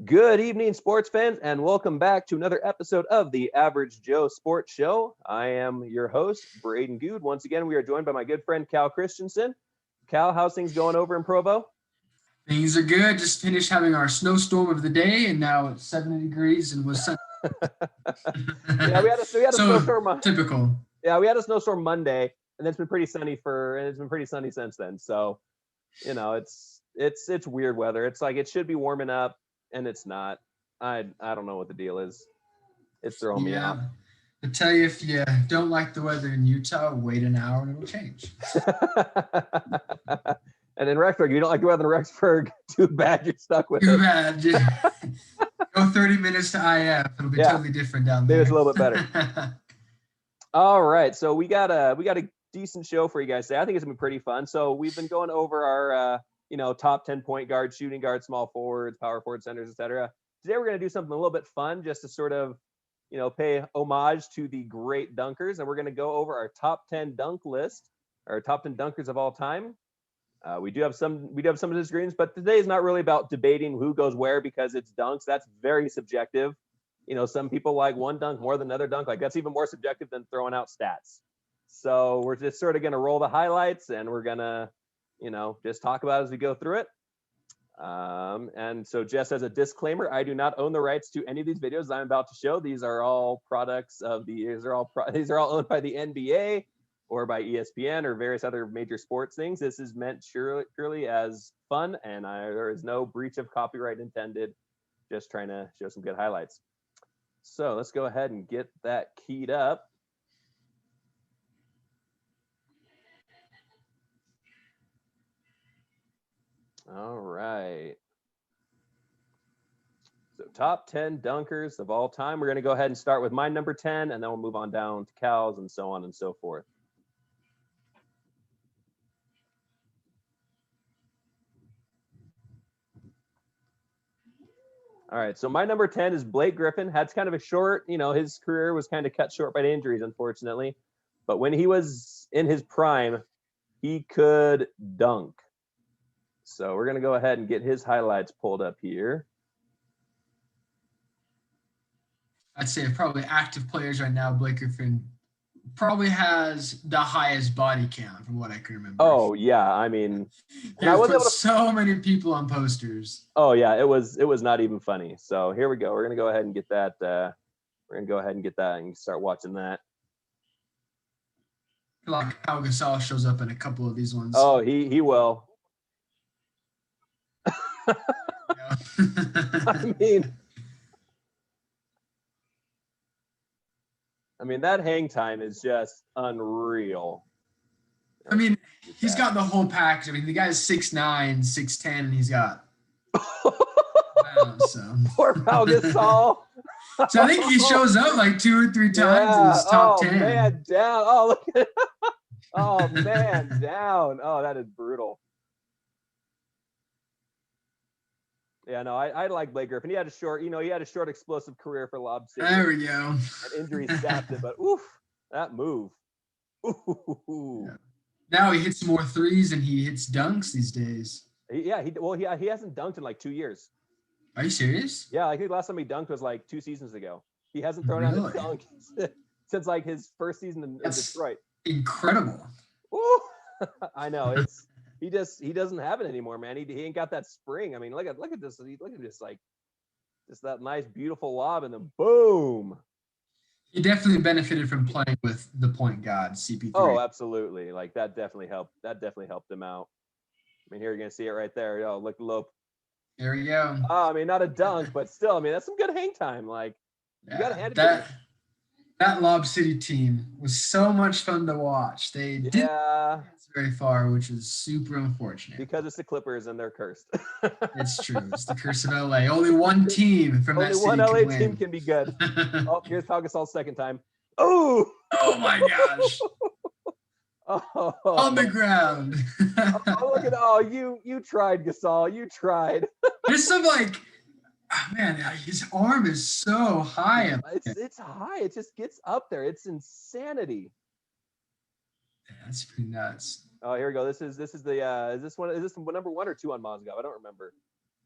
Good evening, sports fans, and welcome back to another episode of the Average Joe Sports Show. I am your host, Braden Good. Once again, we are joined by my good friend, Cal Christensen. Cal, how's things going over in Provo? Things are good. Just finished having our snowstorm of the day, and now it's 70 degrees and was sun. Yeah, we had a So snowstorm. typical. Yeah, we had a snowstorm Monday, and it's been pretty sunny since then. So, it's weird weather. It's like it should be warming up, and it's not. I don't know what the deal is. It's throwing me off. Yeah. I tell you, if you don't like the weather in Utah, wait an hour and it'll change. And in Rexburg, if you don't like the weather in Rexburg, too bad you're stuck with Too it. bad. Go 30 minutes to IF. It'll be totally different down there. Maybe it's a little bit better. All right, so we got a decent show for you guys today. I think it's gonna be pretty fun. So we've been going over our top 10 point guards, shooting guards, small forwards, power forward, centers, etc. Today we're gonna do something a little bit fun, just to sort of pay homage to the great dunkers, and we're gonna go over our top 10 dunk list, our top 10 dunkers of all time. We do have some disagreements, but today is not really about debating who goes where because it's dunks. That's very subjective. Some people like one dunk more than another dunk. Like that's even more subjective than throwing out stats. So we're just sort of going to roll the highlights and we're going to, just talk about it as we go through it. And so just as a disclaimer, I do not own the rights to any of these videos I'm about to show. These are all products of these are all owned by the NBA or by ESPN or various other major sports things. This is meant purely as fun, and there is no breach of copyright intended. Just trying to show some good highlights. So let's go ahead and get that keyed up. All right. So top 10 dunkers of all time. We're going to go ahead and start with my number 10, and then we'll move on down to Cal's and so on and so forth. All right, so my number 10 is Blake Griffin. Had kind of a short, his career was kind of cut short by injuries, unfortunately. But when he was in his prime, he could dunk. So we're going to go ahead and get his highlights pulled up here. I'd say probably active players right now, Blake Griffin probably has the highest body count from what I can remember. Oh yeah, I mean, I was able to so many people on posters. Oh yeah, it was not even funny. So here we go. We're gonna go ahead and get that. And start watching that. Like Pau Gasol shows up in a couple of these ones. Oh, he will. I mean, that hang time is just unreal. I mean, he's got the whole package. I mean, the guy's 6'9", 6'10", and he's got. Poor Pau Gasol. So I think he shows up like 2 or 3 times in his top 10. Man, down. Oh, look at it. Oh, man, down. Oh, that is brutal. Yeah, no, I like Blake Griffin. He had a short, explosive career for Lob City. There we go. And injuries sapped it, but oof, that move. Ooh. Yeah. Now he hits more threes and he hits dunks these days. He hasn't dunked in like 2 years. Are you serious? Yeah, I think the last time he dunked was like 2 seasons ago. He hasn't thrown out a dunk since like his first season in Detroit. Incredible. Ooh, I know. He doesn't have it anymore, man. He ain't got that spring. I mean, look at this. Look at this, like just that nice, beautiful lob, and then boom. He definitely benefited from playing with the point guard, CP3. Oh, absolutely. Like that definitely helped. That definitely helped him out. I mean, here you're gonna see it right there. Oh, look, lope. There we go. I mean, not a dunk, but still, I mean, that's some good hang time. Like, you gotta hand it to him. That Lob City team was so much fun to watch. They didn't get very far, which is super unfortunate. Because it's the Clippers and they're cursed. It's true. It's the curse of LA. Only one team from that city Only one LA team can be good. Oh, here's Pau Gasol's second time. Oh! Oh my gosh. Oh. On the ground. Look at you tried, Gasol. You tried. There's some man, his arm is so high. It's high. It just gets up there. It's insanity. Yeah, that's pretty nuts. Oh, here we go. This is the is this number 1 or 2 on Mozgov? I don't remember.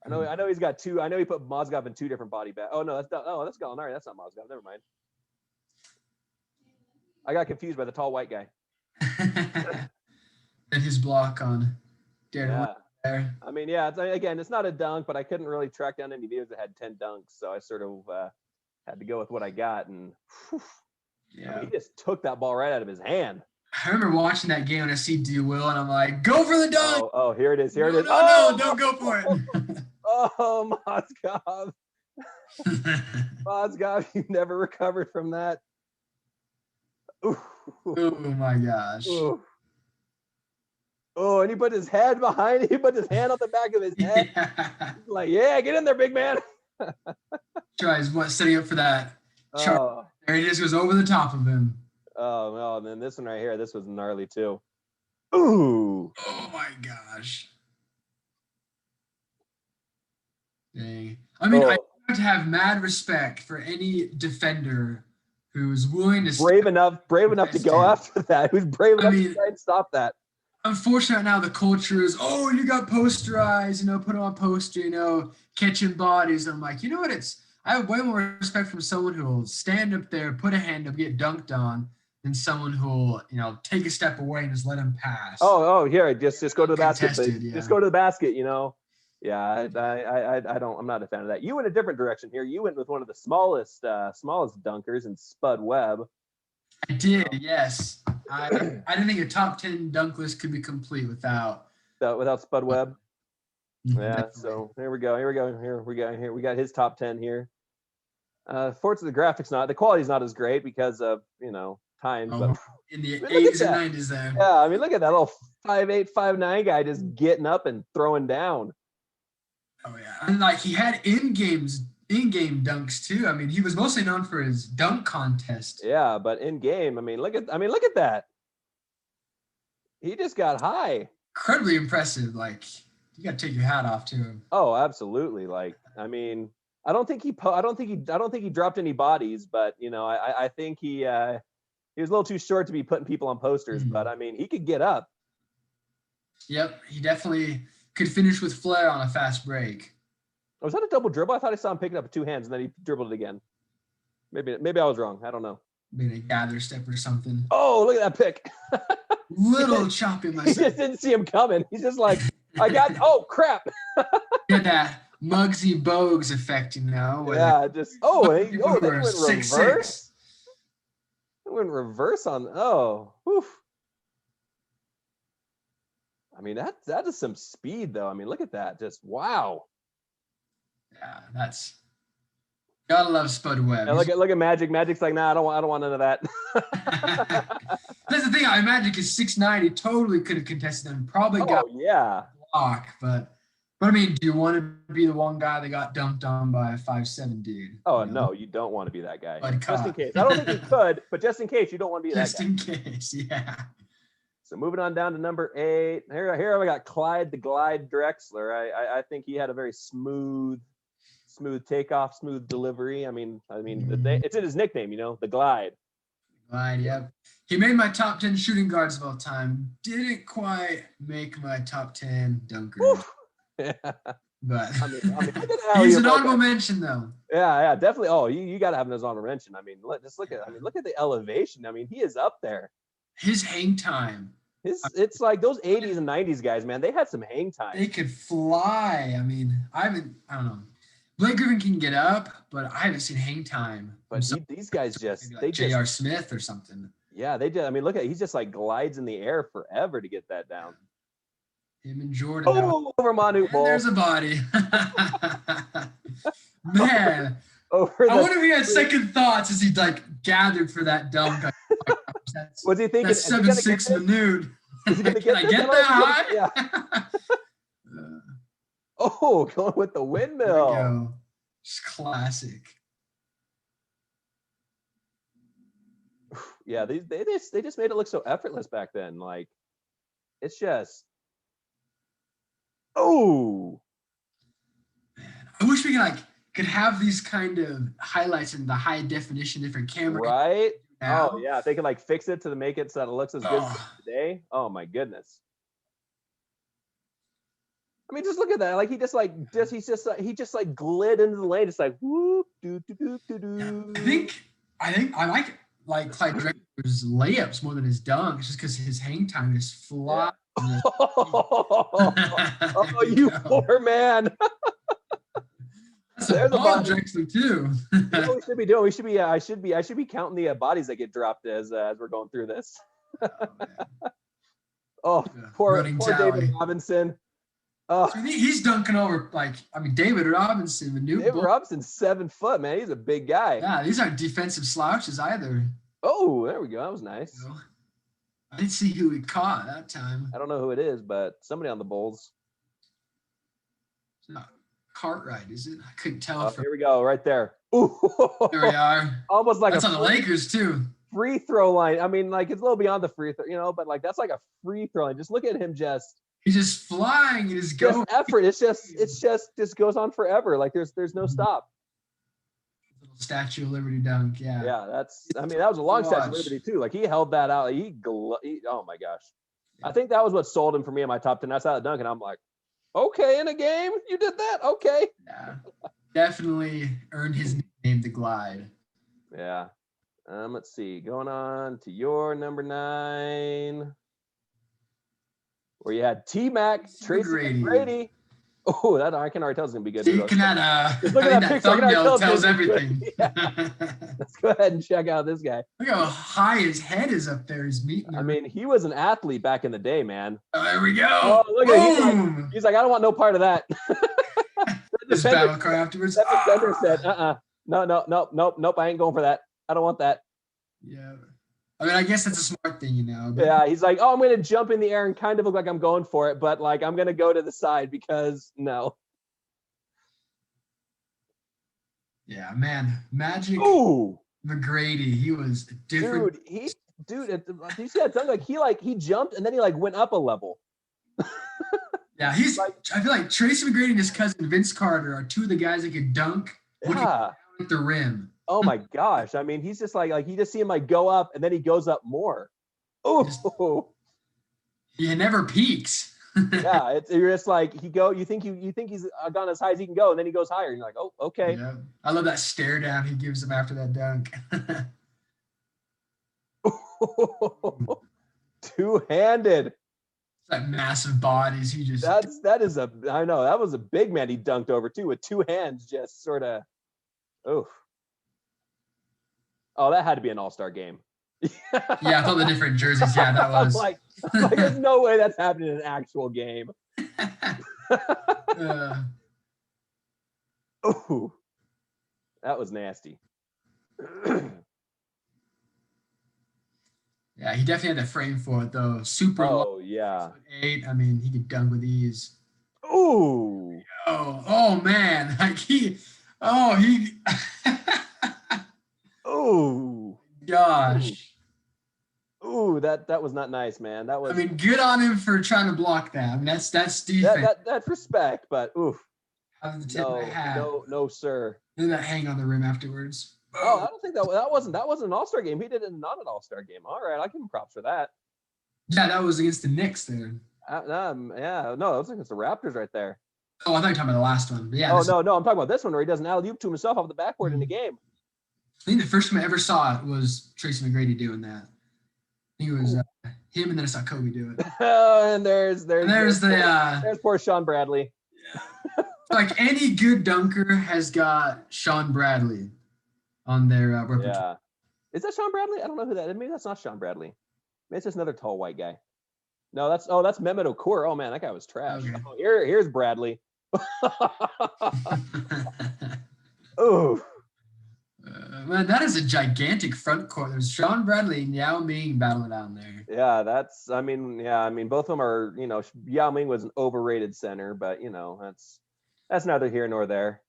I know he's got two. I know he put Mozgov in two different body bags. Oh no, that's Gallinari. That's not Mozgov. Never mind. I got confused by the tall white guy. And his block on Darren Yeah. there. I mean, yeah. Again, it's not a dunk, but I couldn't really track down any videos that had 10 dunks, so I sort of had to go with what I got. And Yeah. I mean, he just took that ball right out of his hand. I remember watching that game when I see Will, and I'm like, go for the dunk. Oh, here it is. Here it is. No, don't go for it. Oh, Mozgov. Mozgov, you never recovered from that. Ooh. Oh my gosh. Ooh. Oh, and he put his head behind. He put his hand on the back of his head. Yeah. Like, yeah, get in there, big man. Tries setting up for that. Oh. There he just goes over the top of him. Oh no! And then this one right here, this was gnarly too. Ooh! Oh my gosh! Dang! I mean, I have to have mad respect for any defender who's willing to brave enough to go after that. Who's brave enough to try and stop that? Unfortunately, now the culture is, oh, you got posterized, put on poster, catching bodies. And I'm like, you know what? I have way more respect from someone who will stand up there, put a hand up, get dunked on, than someone who will, take a step away and just let him pass. Oh, here, just go to the basket. Yeah. Just go to the basket, Yeah, I don't. I'm not a fan of that. You went a different direction here. You went with one of the smallest dunkers in Spud Webb. I did, yes. I didn't think a top 10 dunk list could be complete without Spud Webb. Yeah, Definitely. so here we go. We got his top 10 here. Fortunately, the graphics the quality's not as great because of time. But in the 80s and 90s there. Yeah, I mean, look at that little 5'8", 5'9" guy just getting up and throwing down. Oh yeah, and he had in-game dunks too. I mean, he was mostly known for his dunk contest. Yeah, but in game, look at that. He just got high. Incredibly impressive. You got to take your hat off to him. Oh, absolutely. I don't think he dropped any bodies, but I think he was a little too short to be putting people on posters. Mm-hmm. But he could get up. Yep, he definitely could finish with flair on a fast break. Was that a double dribble? I thought I saw him picking up with two hands and then he dribbled it again. Maybe I was wrong. I don't know. Maybe a gather step or something. Oh, look at that pick. Little choppy myself. He just didn't see him coming. He's just like, oh crap. Get that Muggsy Bogues effect, Yeah, just they went reverse. They went reverse on whew. That is some speed though. Look at that. Just wow. Yeah, that's gotta love Spud Webb. And look at Magic. Magic's like, nah, I don't want none of that. That's the thing. Magic is 6'9". He totally could have contested and probably got block, but do you want to be the one guy that got dunked on by a 5'7" dude? Oh no, you don't want to be that guy. But just in case. I don't think you could, but just in case, you don't want to be that guy. Just in case, yeah. So moving on down to number 8. Here I got Clyde the Glide Drexler. I think he had a very smooth takeoff, smooth delivery. It's in his nickname, the Glide. Glide, yep. He made my top 10 shooting guards of all time. Didn't quite make my top 10 dunkers. Yeah. But he's he's an honorable mention, though. Yeah, definitely. Oh, you got to have him as honorable mention. Look at the elevation. He is up there. His hang time. It's like those 80s and 90s guys, man. They had some hang time. They could fly. I don't know. Blake Griffin can get up, but I haven't seen hang time. But these guys J.R. Smith or something. Yeah, they did. Look at he's just glides in the air forever to get that down. Him and Jordan. Over Manute Bol. There's a body. Man. I wonder if he had second thoughts as he gathered for that dunk. Was he thinking? That's 7'6" Manute. Can I get that high? Yeah. Going with the windmill. Just classic. Yeah, they just made it look so effortless back then. It's just. Oh. Man, I wish we could have these kind of highlights in the high definition, different camera. Right. Oh yeah, they could fix it to make it so that it looks as good as today. Oh my goodness. I mean, just look at that. Like he just like glid into the lane. It's like whoop doo doo doo doo doo. I think I like Clyde Drexler's layups more than his dunks, just because his hang time is fly. Oh, you poor man. That's a ball, Drexler too. You know what we should be doing? I should be counting the bodies that get dropped as we're going through this. Oh, poor David Robinson. So he's dunking over David Robinson, David Robinson's 7 foot, man. He's a big guy. Yeah, these aren't defensive slouches either. Oh, there we go. That was nice. You know, I didn't see who he caught that time. I don't know who it is, but somebody on the Bulls. It's not Cartwright, is it? I couldn't tell. Here we go, right there. Ooh. There we are. Almost like that's on the Lakers too. Free throw line. I mean, like it's a little beyond the free throw, but like that's like a free throw line. Just look at him he's just flying and just going. Effort. It's just goes on forever. Like there's no stop. Little Statue of Liberty dunk. Yeah. Yeah, that was a long Statue of Liberty too. Like he held that out. Oh my gosh. Yeah. I think that was what sold him for me in my top 10. I saw that dunk and I'm like, okay, in a game, you did that? Okay. Yeah. Definitely earned his nickname, the Glide. Yeah. Let's see. Going on to your number 9. Where you had T-Mac, Tracy McGrady. Oh, that I can already tell it's gonna be good. Look at that thumbnail tells everything. Yeah. Let's go ahead and check out this guy. Look how high his head is up there. He's meeting. I mean, he was an athlete back in the day, man. Oh, there we go. Oh, look at he's like, I don't want no part of that. This battle cry afterwards. That defender said, nope, I ain't going for that. I don't want that. Yeah. I mean, I guess that's a smart thing, you know. But... Yeah, he's like, I'm going to jump in the air and kind of look like I'm going for it, but like I'm going to go to the side because no. Yeah, man, Magic. Ooh, McGrady, he was different. Dude, you see that dunk? Like he jumped and then he like went up a level. Yeah, he's like, I feel like Tracy McGrady and his cousin Vince Carter are two of the guys that could dunk at the rim. Oh my gosh. I mean, he's just like you just see him like go up and then he goes up more. Oh, he never peaks. Yeah, you're just like you think he's gone as high as he can go, and then he goes higher. And you're like, oh, okay. Yeah. I love that stare down he gives him after that dunk. Two-handed. Like massive bodies. He just I know that was a big man he dunked over too with 2 hands, just sort of. Oh, that had to be an all-star game. Yeah, I thought the different jerseys. Yeah, that was. like, there's no way that's happening in an actual game. Oh, that was nasty. Yeah, he definitely had the frame for it though. Super. Oh yeah. 8. I mean, he could dunk with ease. Ooh. Oh man, like he. Ooh. Gosh. Ooh, that was not nice, man. That was. I mean, good on him for trying to block that. I mean, that's defense. That's respect, but oof. No, sir. Then that hang on the rim afterwards. Oh, I don't think that wasn't an all-star game. He did it not an all-star game. All right, I give him props for that. Yeah, that was against the Knicks there. Yeah, no, that was against the Raptors right there. Oh, I thought you were talking about the last one. But yeah. Oh no, I'm talking about this one where he does an alley-oop to himself off the backboard in the game. I think the first time I ever saw it was Tracy McGrady doing that. I think it was him, and then I saw Kobe do it. And there's poor Sean Bradley. Yeah. Like any good dunker has got Sean Bradley on their repertoire. Yeah. Is that Sean Bradley? I don't know who that is. Maybe that's not Sean Bradley. Maybe it's just another tall white guy. No, that's Mehmet Okur. Oh man, that guy was trash. Okay. Oh, here's Bradley. Oh. Man, that is a gigantic front court. There's Sean Bradley and Yao Ming battling down there. Yeah, I mean, both of them are, Yao Ming was an overrated center, but that's neither here nor there.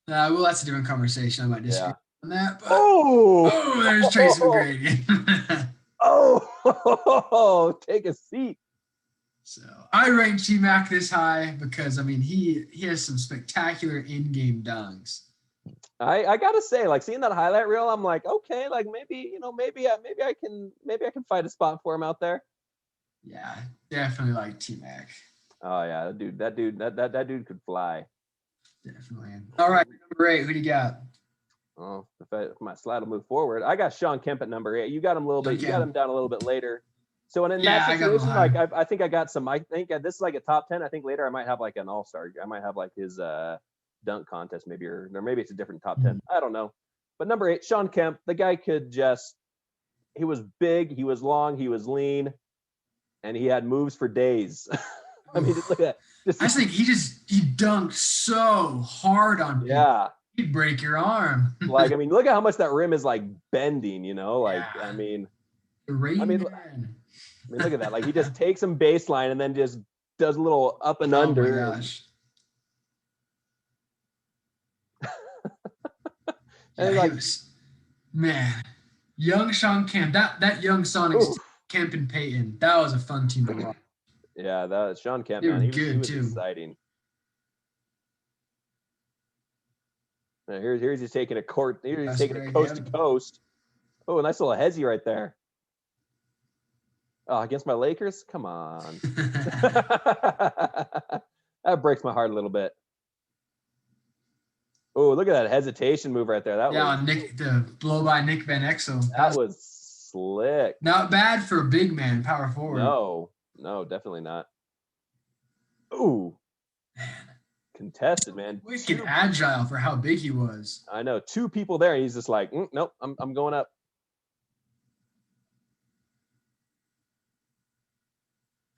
Well, that's a different conversation. I might disagree on that. But... Oh, there's Tracy McGrady. Oh, take a seat. So I rank T-Mac this high because he has some spectacular in-game dunks. I gotta say, like seeing that highlight reel, I'm like, okay, like maybe I can fight a spot for him out there. Yeah, definitely like T-Mac. Oh yeah, that dude could fly. Definitely. All right, number 8. Who do you got? Oh, if my slide will move forward, I got Sean Kemp at number 8. You got him a little bit. You got him down a little bit later. So in Yeah, that I got him situation, like higher. I think I got some. I think this is like a top 10. I think later I might have like an all-star. I might have like his dunk contest maybe, or maybe it's a different top 10. I don't know. But number 8, Sean Kemp. The guy could just. He was big. He was long. He was lean, and he had moves for days. I mean, just look at that. I just think he dunked so hard on people. Yeah. He'd break your arm. Like, I mean, look at how much that rim is like bending, you know? Like, Yeah. I mean, The Rain Man. look at that. Like, he just takes some baseline and then just does a little up and under. Oh my gosh. And Yeah, like, man, young Sean Kemp. That young Sonics, Kemp and Peyton. That was a fun team to watch. Yeah, that was Sean Kemp, They man. were He good, was too. exciting. Now, here's he's taking a court. Here's he's taking a coast to coast. Oh, nice little hezzy right there. Oh, against my Lakers? Come on. That breaks my heart a little bit. Oh, look at that hesitation move right there. That was the blow by Nick Van Exel. That was slick. Not bad for a big man, power forward. No, definitely not. Ooh. Man. Contested, man. Wicked agile for how big he was. I know. 2 people there. He's just like, nope, I'm going up.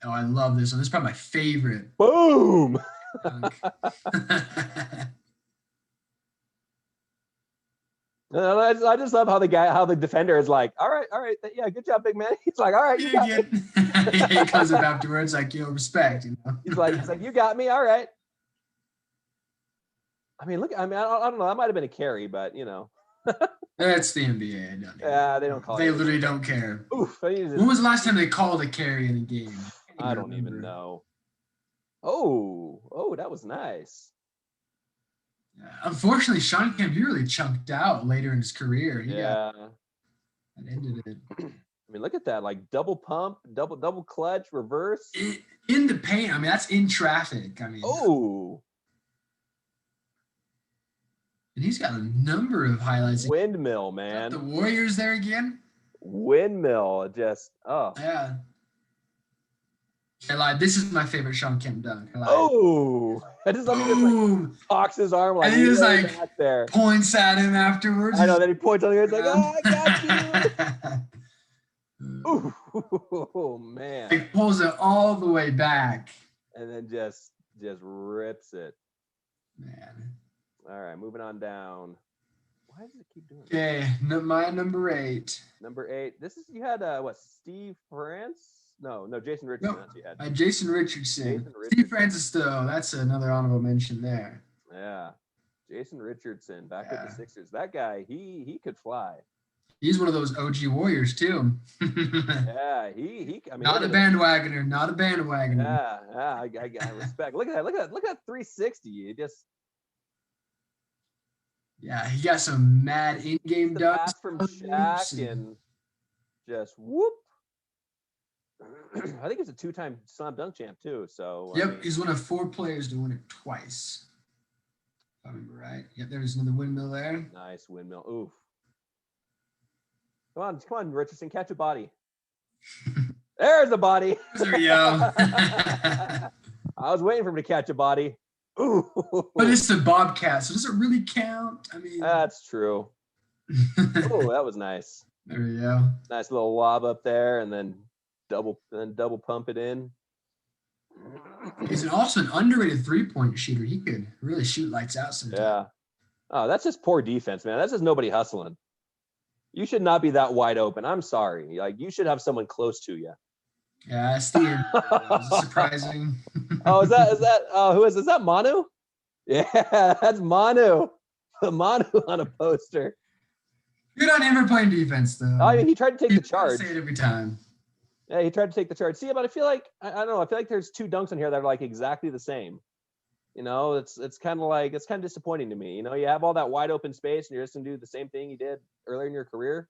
Oh, I love this one. This is probably my favorite. Boom. I just love how the defender is like, all right, yeah, good job, big man. He's like, all right, you got me. He comes up afterwards like, respect, you know. He's like, you got me, all right. I mean, look, I don't know. That might have been a carry, but you know. That's the NBA. Yeah, they don't call it. They literally don't care. Oof, when was the last time they called a carry in a game? I don't even know. Oh, that was nice. Unfortunately, Sean Kemp, he really chunked out later in his career. Yeah. That ended it. I mean, look at that. Like double pump, double clutch, reverse. In the paint. I mean, that's in traffic. I mean. Oh. And he's got a number of highlights. Windmill, man. The Warriors there again? Windmill. Just, oh. Yeah. I lied. This is my favorite Sean Kemp dunk. Oh. I mean, just cocks his arm like, and he was like, back there. Points at him afterwards. I know. Then he points on the other. He's like, oh, I got you. Oh, man. He pulls it all the way back. And then just rips it. Man. All right, moving on down. Why does it keep doing that? Okay, my number 8. Number 8. This is, you had what, Steve France? No, Jason Richardson. Nope. That's what you had. Jason Richardson. Steve Francis, though, that's another honorable mention there. Yeah. Jason Richardson back with the Sixers. That guy, he could fly. He's one of those OG Warriors too. Yeah, he. I mean, not a bandwagoner. Yeah, I respect. Look at that 360. It just. Yeah, he got some mad in-game dunks from Shaq and just whoop. I think he's a 2-time slam dunk champ too. So. Yep, I mean, he's one of 4 players to win it twice. If I remember right. Yep, there's another windmill there. Nice windmill. Oof. Come on, Richardson, catch a body. There's a body. There we go. I was waiting for him to catch a body. Ooh. But it's the Bobcat, so does it really count? I mean, that's true. Oh, that was nice. There we go. Nice little lob up there, and then double pump it in. He's also an underrated 3-point shooter. He could really shoot lights out sometimes. Yeah. Oh, that's just poor defense, man. That's just nobody hustling. You should not be that wide open. I'm sorry. Like, you should have someone close to you. Yeah, that's the surprising. Oh, is that who is that Manu? Yeah, that's Manu. Manu on a poster. Good on him for playing defense, though. Oh, he tried to take the charge. Say it every time. Yeah, he tried to take the charge. See, but I feel like I don't know. I feel like there's 2 dunks in here that are like exactly the same. You know, it's kind of disappointing to me. You know, you have all that wide open space, and you're just gonna do the same thing you did earlier in your career.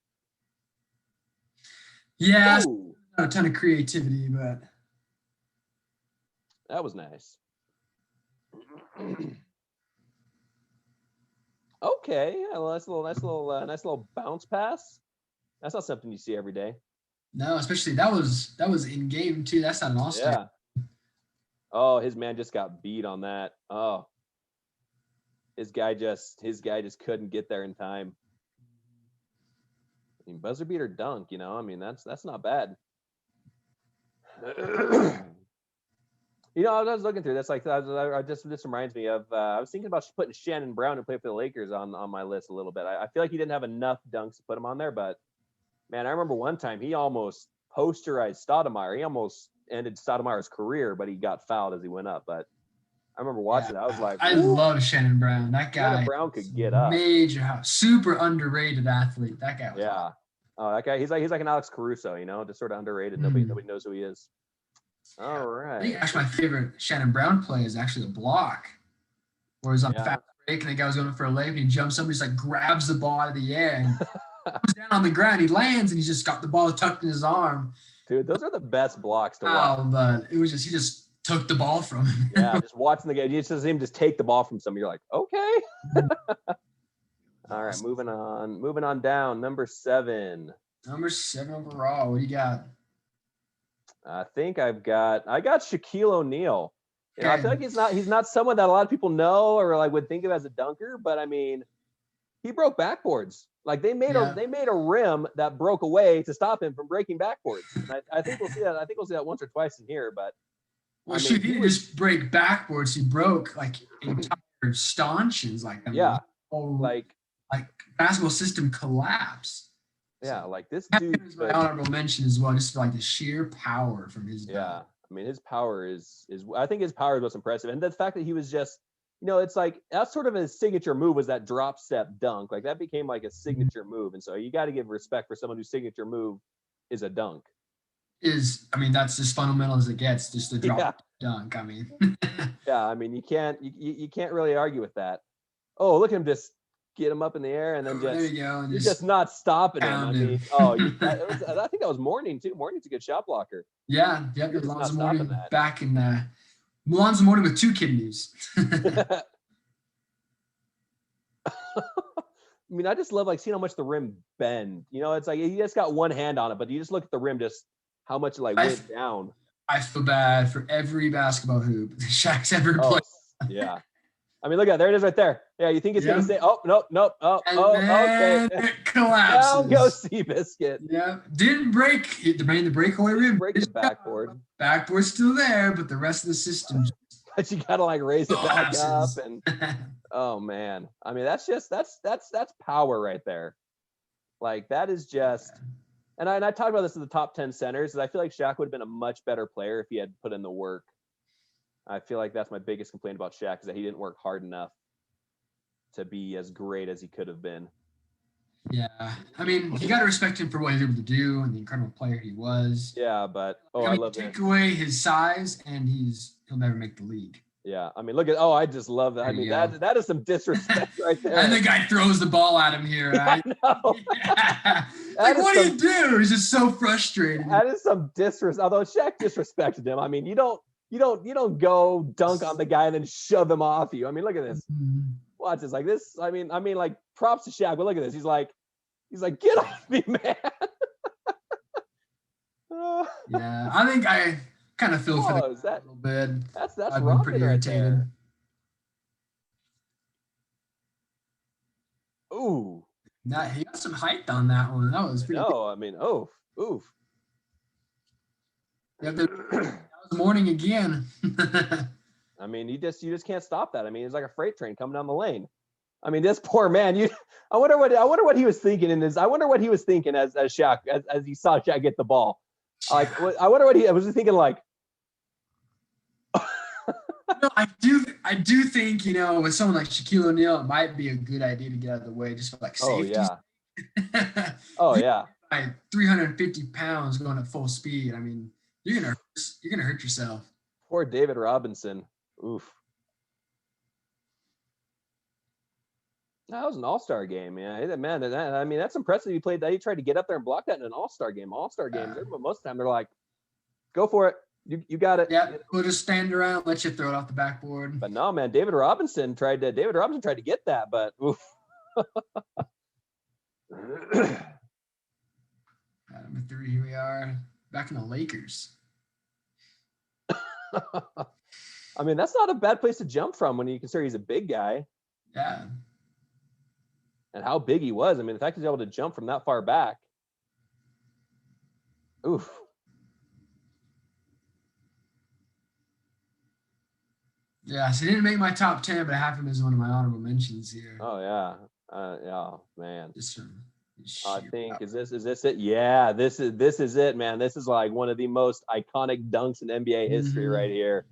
Yeah, not a ton of creativity, but That was nice. Okay, yeah, well, nice little bounce pass. That's not something you see every day. No, especially that was in game too. That's not an all-star. Yeah. Oh, his man just got beat on that. Oh, his guy just couldn't get there in time. I mean, buzzer beater dunk, you know. I mean, that's not bad. You know, I was looking through this. Like, this reminds me of. I was thinking about putting Shannon Brown to play for the Lakers on my list a little bit. I feel like he didn't have enough dunks to put him on there, but man, I remember one time he almost posterized Stoudemire. He almost ended Stoudemire's career, but he got fouled as he went up. But I remember watching it. I was like, I love Shannon Brown. That guy. Shannon Brown could get up. Major, super underrated athlete. That guy was awesome. Oh, that guy. He's like an Alex Caruso, you know, just sort of underrated. Nobody knows who he is. All right. I think actually my favorite Shannon Brown play is actually the block, where he's on fast break and the guy was going for a layup and he jumps up and just like grabs the ball out of the air and goes down on the ground. He lands and he's just got the ball tucked in his arm. Dude, those are the best blocks to watch. Oh, but it was just he just took the ball from him. Yeah, just watching the game. You just see him just take the ball from somebody. You're like, okay. All right, moving on down. Number 7. Number 7 overall. What do you got? I think I got Shaquille O'Neal. You know, I feel like he's not someone that a lot of people know or like would think of as a dunker, but I mean, he broke backboards. Like they made a rim that broke away to stop him from breaking backboards. And I think we'll see that. I think we'll see that once or twice in here. But well, he didn't just break backboards. He broke like entire stanchions. Like like basketball system collapsed. Yeah, like this dude is my honorable mention as well, just for like the sheer power from his dunk. I mean, his power is I think his power is most impressive. And the fact that he was just, you know, it's like that's sort of his signature move was that drop step dunk. Like that became like a signature move. And so you got to give respect for someone whose signature move is a dunk. I mean, that's as fundamental as it gets, just the drop dunk. I mean, yeah, I mean, you can't really argue with that. Oh, look at him just get him up in the air and then there you go, and you're just not stopping him. I mean, I think that was Mourning too. Mourning's a good shot blocker. Yeah, Lonzo Mourning back in Lonzo Mourning with 2 kidneys. I mean, I just love like seeing how much the rim bend. You know, it's like he just got one hand on it, but you just look at the rim, just how much it like went down. I feel bad for every basketball hoop Shaq's ever played. Yeah. I mean, look at it. There it is right there. Yeah, you think it's going to say, oh, nope. Okay. It collapses. Down goes Seabiscuit. Yeah. Didn't break the breakaway rim. Break the backboard. Backboard's still there, but the rest of the system but you got to like raise it back up. And oh, man. I mean, that's power right there. Like, that is just – and I talked about this in the top 10 centers. I feel like Shaq would have been a much better player if he had put in the work. I feel like that's my biggest complaint about Shaq is that he didn't work hard enough to be as great as he could have been. Yeah. I mean, you got to respect him for what he was able to do and the incredible player he was. Yeah, but I love that. Take away his size and he'll never make the league. Yeah. I mean, look at I just love that. I mean, that is some disrespect right there. And the guy throws the ball at him here. Right? I know. Yeah. Like, what do you do? He's just so frustrated. That is some disrespect. Although Shaq disrespected him. I mean, you don't go dunk on the guy and then shove him off you. I mean, look at this. Watch this. Like this. I mean, like props to Shaq, but look at this. He's like, get off me, man. Yeah, I think I kind of feel for that a little bit. That's I've been pretty irritated. Ooh. Nah, he got some height on that one. That was pretty. No, I mean, oof. Yeah, that was Mourning again. I mean, you just can't stop that. I mean, it's like a freight train coming down the lane. I mean, this poor man. I wonder what he was thinking I wonder what he was thinking as Shaq as he saw Shaq get the ball. Like, I wonder what he was thinking. Like, no, I do think, you know, with someone like Shaquille O'Neal, it might be a good idea to get out of the way just for like safety. Oh yeah. By 350 pounds going at full speed. I mean, you're gonna hurt yourself. Poor David Robinson. Oof. That was an all-star game, man. I mean, that's impressive. He played that. He tried to get up there and block that in an all-star game. All-star games, most of the time, they're like, go for it. You got it. Yeah, we'll just stand around, let you throw it off the backboard. But no, man, David Robinson tried to get that, but oof. Number 3, here we are, back in the Lakers. I mean, that's not a bad place to jump from when you consider he's a big guy. Yeah. And how big he was. I mean, the fact he's able to jump from that far back. Oof. Yeah, so he didn't make my top 10, but I have him as one of my honorable mentions here. Oh yeah. Yeah, man. Just from I think is this it? Yeah, this is it, man. This is like one of the most iconic dunks in NBA history right here.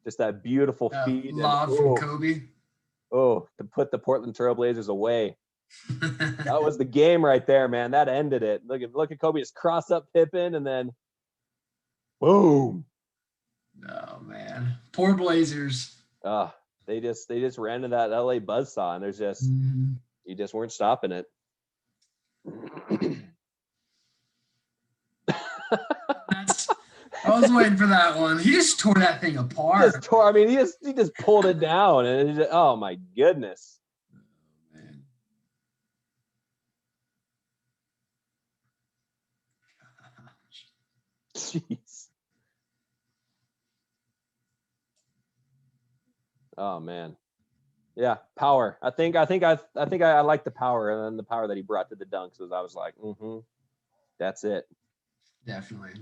Just that beautiful feed. Lob from Kobe. Oh, to put the Portland Trailblazers away. That was the game right there, man. That ended it. Look at Kobe just cross up Pippen and then boom. Oh man, poor Blazers. They just ran into that LA buzzsaw, and there's just you just weren't stopping it. I was waiting for that one. He just tore that thing apart. He just pulled it down, and just, oh my goodness. Oh, man. Jeez. Oh man. Yeah, power. I think I like the power, and then the power that he brought to the dunks was I was like, that's it. Definitely.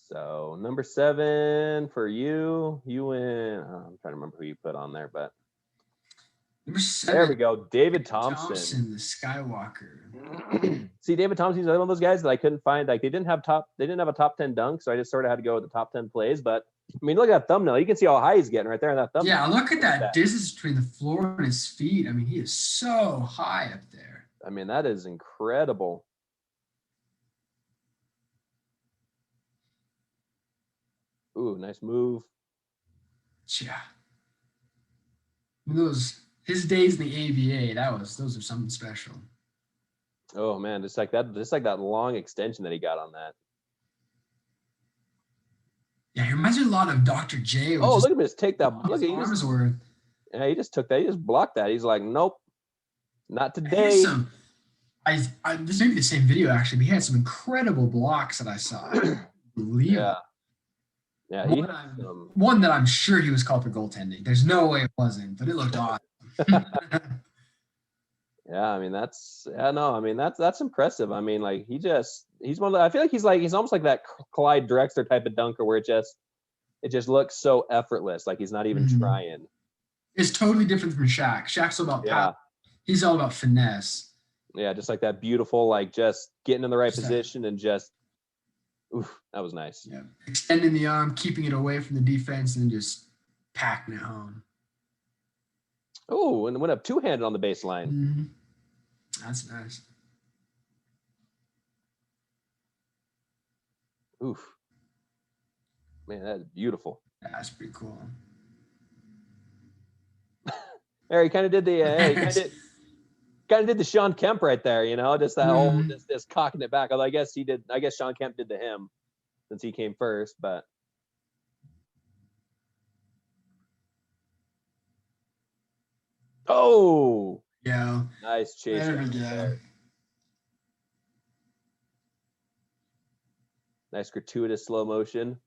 So number 7 for you win. I'm trying to remember who you put on there, but number 7. There we go. David Thompson, the Skywalker. See, David Thompson's one of those guys that I couldn't find. Like they didn't have a top 10 dunk, so I just sort of had to go with the top 10 plays. But I mean, look at that thumbnail. You can see how high he's getting right there in that thumbnail. Yeah, look at that distance between the floor and his feet. I mean, he is so high up there. I mean, that is incredible. Ooh, nice move. Yeah. His days in the ABA, those are something special. Oh man, just like that long extension that he got on that. Yeah, he reminds me a lot of Dr. J. Oh, look at him just take that. Look at Farnsworth. Yeah, he just took that. He just blocked that. He's like, nope, not today. This may be the same video actually. But he had some incredible blocks that I saw. Yeah, one that I'm sure he was called for goaltending. There's no way it wasn't, but it looked awesome. Yeah, I mean that's impressive. I mean, like he's one of the, I feel like he's almost like that Clyde Drexler type of dunker where it just looks so effortless, like he's not even trying. It's totally different from Shaq. Shaq's all about power. He's all about finesse. Yeah, just like that beautiful, like just getting in the right position and just that was nice. Yeah, extending the arm, keeping it away from the defense, and just packing it home. Oh, and went up two-handed on the baseline. Mm-hmm. That's nice. Oof. Man, that is beautiful. Yeah, that's pretty cool. There, he kind of did the kind of did the Sean Kemp right there, you know, just that whole just cocking it back. Although I guess Sean Kemp did to him since he came first, but oh yeah, nice chase. There we go. Nice gratuitous slow motion.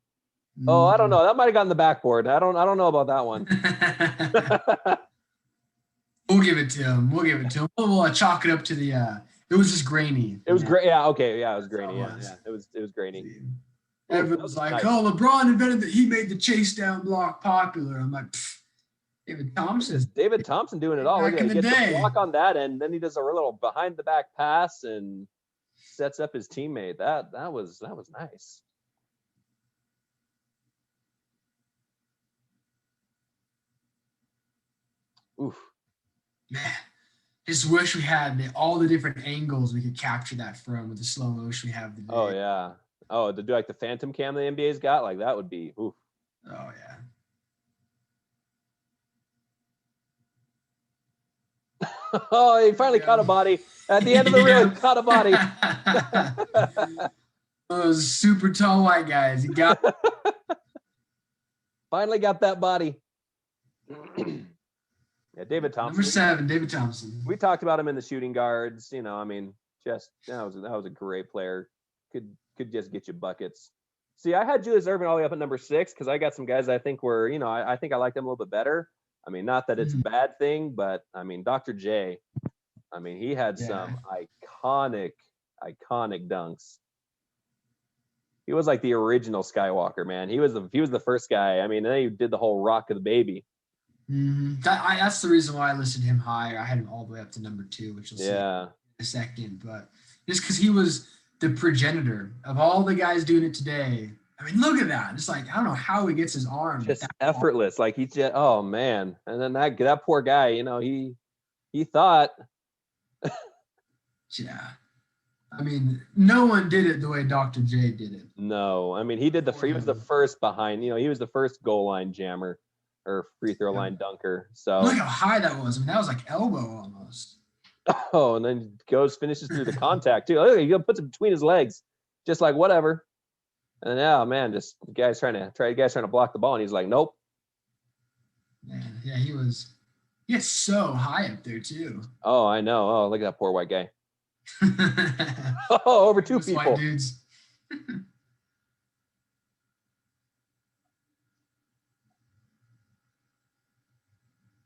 Oh, I don't know. That might have gotten the backboard. I don't know about that one. We'll give it to him. We'll chalk it up to the it was just grainy. It was great. Yeah, okay. Yeah, it was grainy. Yeah. It was grainy. Everyone was like, nice. Oh, LeBron invented that he made the chase down block popular. I'm like, David Thompson. David Thompson doing it all. Back in the he gets day. the block on that end, then he does a little behind the back pass and sets up his teammate. That was nice. Oof. Man, just wish we had all the different angles we could capture that from with the slow motion we have today. Oh yeah. Oh, to do like the phantom cam the NBA's got, like that would be oof. Oh yeah. Oh, he finally caught a body. At the end of the reel, he caught a body. Those super tall white guys. He got Finally got that body. Yeah, David Thompson. Number 7, David Thompson. We talked about him in the shooting guards. You know, I mean, just that was a great player. Could just get you buckets. See, I had Julius Erving all the way up at number 6 because I got some guys I think were, you know, I think I liked them a little bit better. I mean, not that it's a bad thing, but I mean, Dr. J. I mean, he had some iconic dunks. He was like the original Skywalker, man. He was the first guy. I mean, then he did the whole Rock of the Baby. That's the reason why I listed him higher. I had him all the way up to number 2, which will see in a second. But just because he was the progenitor of all the guys doing it today. I mean, look at that. It's like, I don't know how he gets his arm. Just effortless. Like he just, oh man. And then that poor guy, you know, he thought. Yeah. I mean, no one did it the way Dr. J did it. No. I mean, he was the first behind, you know, he was the first goal line jammer or free throw line dunker. So look how high that was. I mean, that was like elbow almost. Oh, and then finishes through the contact too. Look, he puts it between his legs, just like whatever. And yeah, man, just the guy's trying to block the ball, and he's like, nope. Man, yeah, he gets so high up there too. Oh, I know. Oh, look at that poor white guy. Oh, over 2 people. White dudes.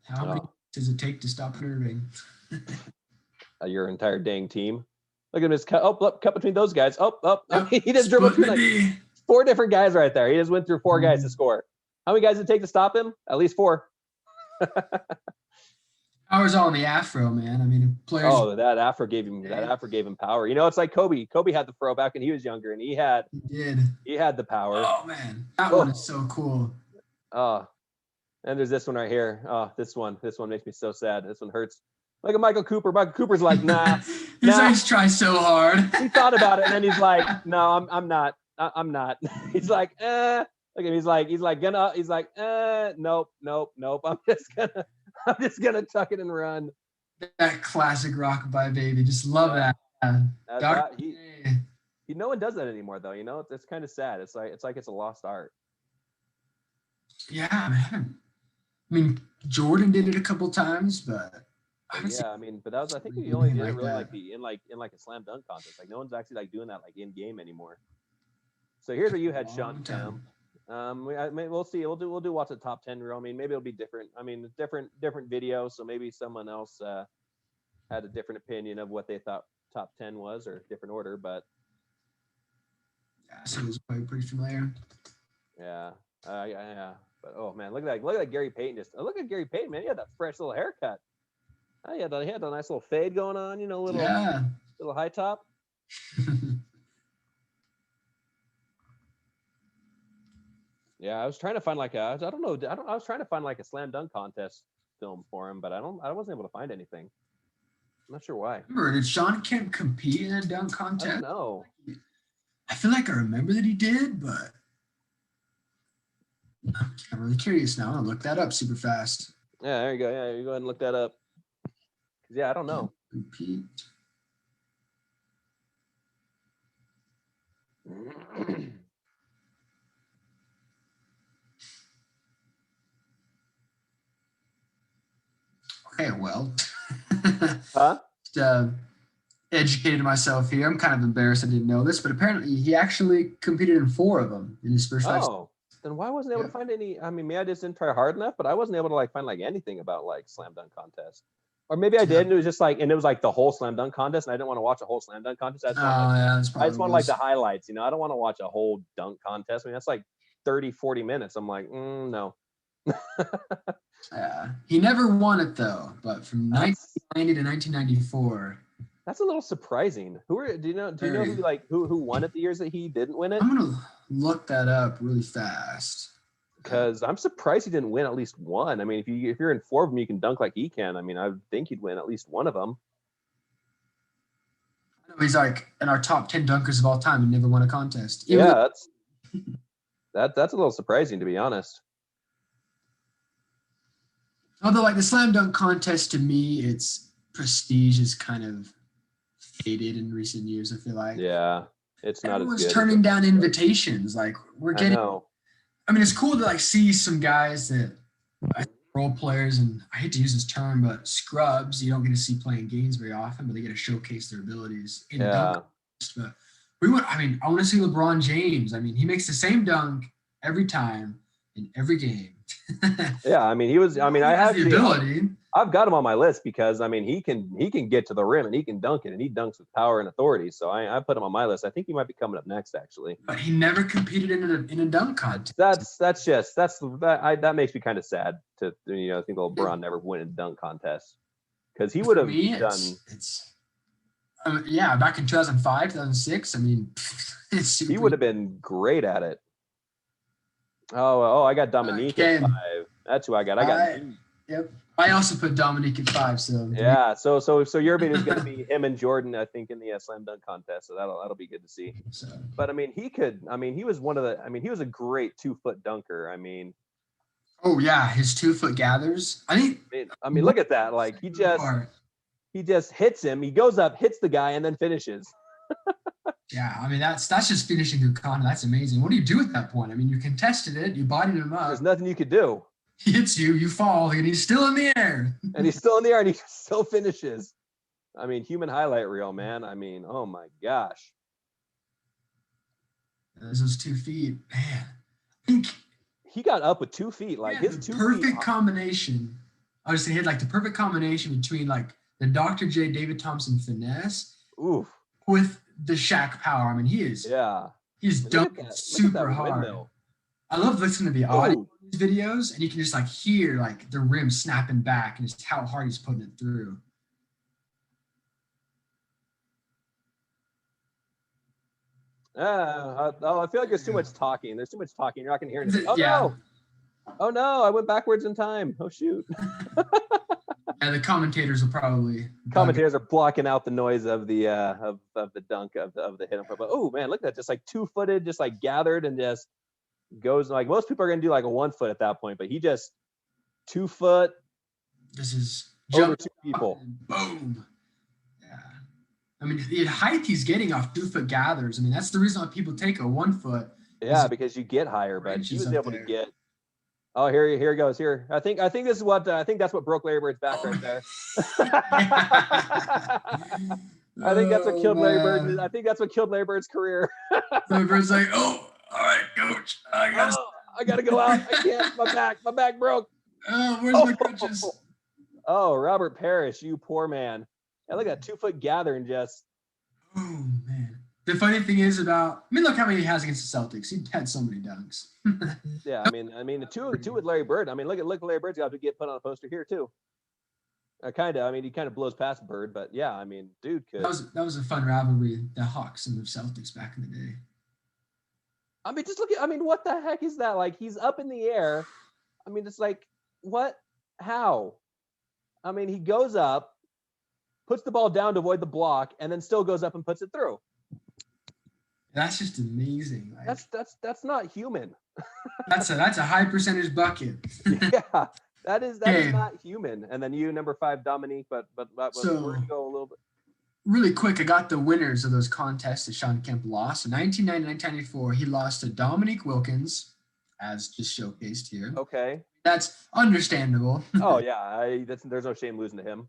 How many does it take to stop Irving? Your entire dang team. Look at him just cut between those guys. He just dribbled through like 4 different guys right there. He just went through 4 guys to score. How many guys did it take to stop him? At least 4. Power's all in the afro, man. I mean, players. Oh, that afro gave him power. You know, it's like Kobe. Kobe had the fro back when he was younger, and he had the power. Oh man, that one is so cool. Oh, and there's this one right here. Oh, this one makes me so sad. This one hurts. Look at Michael Cooper. Michael Cooper's like, nah. He's trying so hard. He thought about it, and then he's like, no, I'm not. I'm not. He's like, Look at him. He's like, nope. I'm just gonna tuck it and run. That classic Rockabye Baby. Just love that. No one does that anymore, though. You know, it's kind of sad. It's like it's a lost art. Yeah, man. I mean, Jordan did it a couple times, but but that was, I think, he only did it really in a slam dunk contest. Like no one's actually like doing that like in game anymore. So here's where you had Sean Kemp. We'll see. We'll do what's a top 10 reel. I mean, maybe it'll be different. I mean, different videos. So maybe someone else had a different opinion of what they thought top 10 was, or different order. But so it was probably pretty familiar. Yeah. But oh man, look at that Gary Payton. Look at Gary Payton, man. He had that fresh little haircut. He had a nice little fade going on. You know, little high top. Yeah, I was trying to find I was trying to find like a slam dunk contest film for him, but I wasn't able to find anything. I'm not sure why. Did Sean Kemp compete in a dunk contest? I don't know. I feel like I remember that he did, but I'm really curious now. I'm gonna look that up super fast. Yeah, there you go. Yeah, you go ahead and look that up. Yeah, I don't know. Compete. Okay, well. Huh? Just, educated myself here. I'm kind of embarrassed I didn't know this, but apparently he actually competed in 4 of them in his first life. Oh, then why wasn't I able to find any? I mean, maybe I just didn't try hard enough, but I wasn't able to find anything about slam dunk contest. Or maybe I did, and it was just and it was the whole slam dunk contest, and I didn't want to watch a whole slam dunk contest. I just want the highlights, you know. I don't want to watch a whole dunk contest. I mean, that's 30, 40 minutes. I'm like, no. Yeah, he never won it though. But from 1990 to 1994, that's a little surprising. Do you know who won it the years that he didn't win it? I'm gonna look that up really fast. Because I'm surprised he didn't win at least one. I mean, if you're in 4 of them, you can dunk like he can. I mean, I would think he'd win at least one of them. I know he's in our top 10 dunkers of all time and never won a contest. That's a little surprising, to be honest. Although, the slam dunk contest, to me, its prestige is kind of faded in recent years, I feel like. Yeah, it's not as good. Everyone's turning down invitations. We're getting I mean, it's cool to like see some guys that role players, and I hate to use this term, but scrubs you don't get to see playing games very often, but they get to showcase their abilities in dunk. Yeah. But we want. I mean, I want to see LeBron James. I mean, he makes the same dunk every time in every game. Yeah, I mean, he was. I mean, He I has have the ability. I've got him on my list because I mean he can get to the rim and he can dunk it and he dunks with power and authority. So I put him on my list. I think he might be coming up next actually. But he never competed in a dunk contest. That makes me kind of sad to think LeBron never win a dunk contest because he would have done. Yeah, back in 2005, 2006. I mean, he would have been great at it. Oh, I got Dominique at 5. That's who I got. Yep. I also put Dominique at 5. So yeah. So your bid is going to be him and Jordan, I think, in the slam dunk contest. So that'll be good to see. So. But I mean, he was one of the. I mean, he was a great 2-foot dunker. I mean. Oh yeah, his 2-foot gathers. I mean, look at that. Like he just hits him. He goes up, hits the guy, and then finishes. Yeah, I mean that's just finishing through contact. That's amazing. What do you do at that point? I mean, you contested it, you bodied him up. There's nothing you could do. He hits you, you fall, and he's still in the air. And he's still in the air, and he still finishes. I mean, human highlight reel, man. I mean, oh my gosh. There's those 2 feet, man. I think he got up with 2 feet, like his 2 perfect combination. I was saying he had like the perfect combination between like the Dr. J. David Thompson finesse. Oof. With the Shaq power. I mean, he's dunking super hard. I love listening to the audio videos, and you can just like hear like the rim snapping back and just how hard he's putting it through. I feel like there's too much talking. There's too much talking. You're not gonna hear anything. Oh no! I went backwards in time. Oh shoot. Yeah, the commentators will probably. Commentators are blocking out the noise of the of the dunk of the hit. But oh man, look at that! Just like 2-footed, just like gathered and just goes. Like most people are gonna do like a 1 foot at that point, but he just 2 foot. This is over 2 people. Boom. Yeah. I mean, the height he's getting off 2-foot gathers. I mean, that's the reason why people take a 1 foot. Yeah, because you get higher, but he was able to get. Oh, here he goes. Here, I think this is what I think that's what broke Larry Bird's back right there. I think that's what killed Larry Bird. I think that's what killed Larry Bird's career. Larry Bird's like, oh, all right, coach, I gotta go out. I can't. My back broke. Oh, where's my crutches? Oh, Robert Parrish, you poor man. Yeah, look at that 2-foot gather and just. Oh man. The funny thing is look how many he has against the Celtics. He had so many dunks. Yeah, I mean, the two with Larry Bird. I mean, look Larry Bird's got to get put on a poster here too. Kind of. I mean, he kind of blows past Bird, but yeah, I mean, dude could. That was a fun rivalry, the Hawks and the Celtics back in the day. I mean, just look at. I mean, what the heck is that? Like, he's up in the air. I mean, it's like, what? How? I mean, he goes up, puts the ball down to avoid the block, and then still goes up and puts it through. That's just amazing. Like, that's not human. That's a high percentage bucket. Yeah, that is not human. And then you, number 5, Dominique, but so, we're gonna go a little bit. Really quick, I got the winners of those contests that Shawn Kemp lost. In 1994, he lost to Dominique Wilkins, as just showcased here. Okay. That's understandable. Oh yeah, there's no shame losing to him.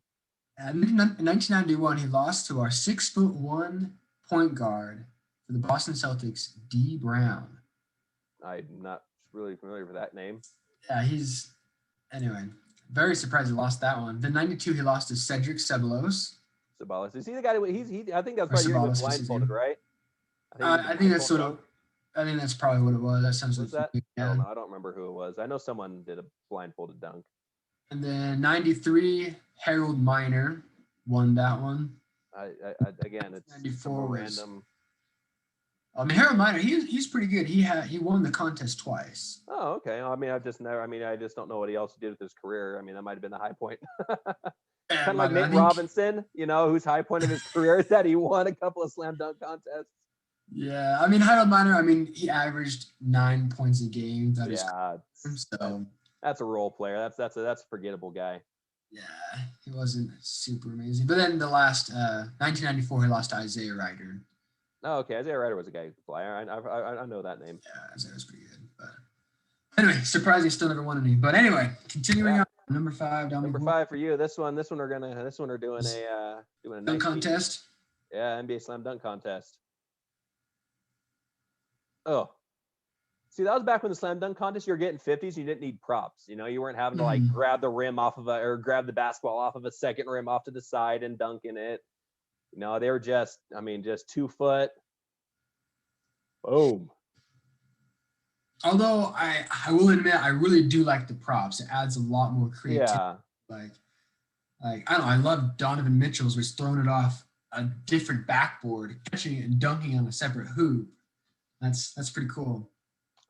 And in 1991, he lost to our 6'1" point guard for the Boston Celtics, D. Brown. I'm not really familiar with that name. Yeah, anyway, very surprised he lost that one. Then 92, he lost to Cedric Ceballos. Is he the guy I think that's probably you're blindfolded, right? I think that's probably what it was. That sounds like that. Yeah. I don't remember who it was. I know someone did a blindfolded dunk. And then 93, Harold Miner won that one. Again, it's 94 random. I mean, Harold Miner, he's pretty good. He won the contest twice. Oh, okay. I mean, I just don't know what he else did with his career. I mean, that might have been the high point. Kind of like Nate Robinson, whose high point of his career is that he won a couple of slam dunk contests. Yeah, I mean, Harold Miner, he averaged 9 points a game. That's a role player. That's a forgettable guy. Yeah, he wasn't super amazing. But then the last 1994, he lost to Isaiah Ryder. Oh, okay. Isaiah Ryder was a guy who could fly. I know that name. Yeah, Isaiah was pretty good. But Anyway, surprising, still never won any. But anyway, continuing on. Number 5, Dominic Number 5 for you. This one we're doing a dunk contest. Yeah, NBA Slam Dunk contest. Oh, see, that was back when the Slam Dunk contest, you were getting 50s. You didn't need props. You know, you weren't having to like grab the rim off of or grab the basketball off of a second rim off to the side and dunk in it. You know, they were just 2 foot. Boom. Although I will admit, I really do like the props. It adds a lot more creativity. Yeah. Like I don't know. I love Donovan Mitchell's was throwing it off a different backboard, catching it and dunking on a separate hoop. That's pretty cool.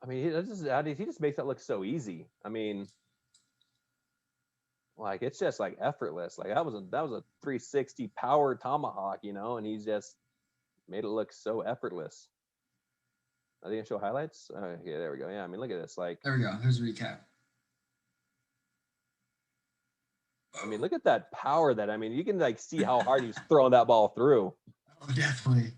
I mean, he just makes that look so easy. I mean, like it's just like effortless. Like that was a 360 power tomahawk, you know, and he's just made it look so effortless. Are they gonna show highlights? Yeah, there we go. Yeah, I mean, look at this. Like, there we go. Here's a recap. I mean, look at that power that, I mean, you can like see how hard he's throwing that ball through. Oh, definitely.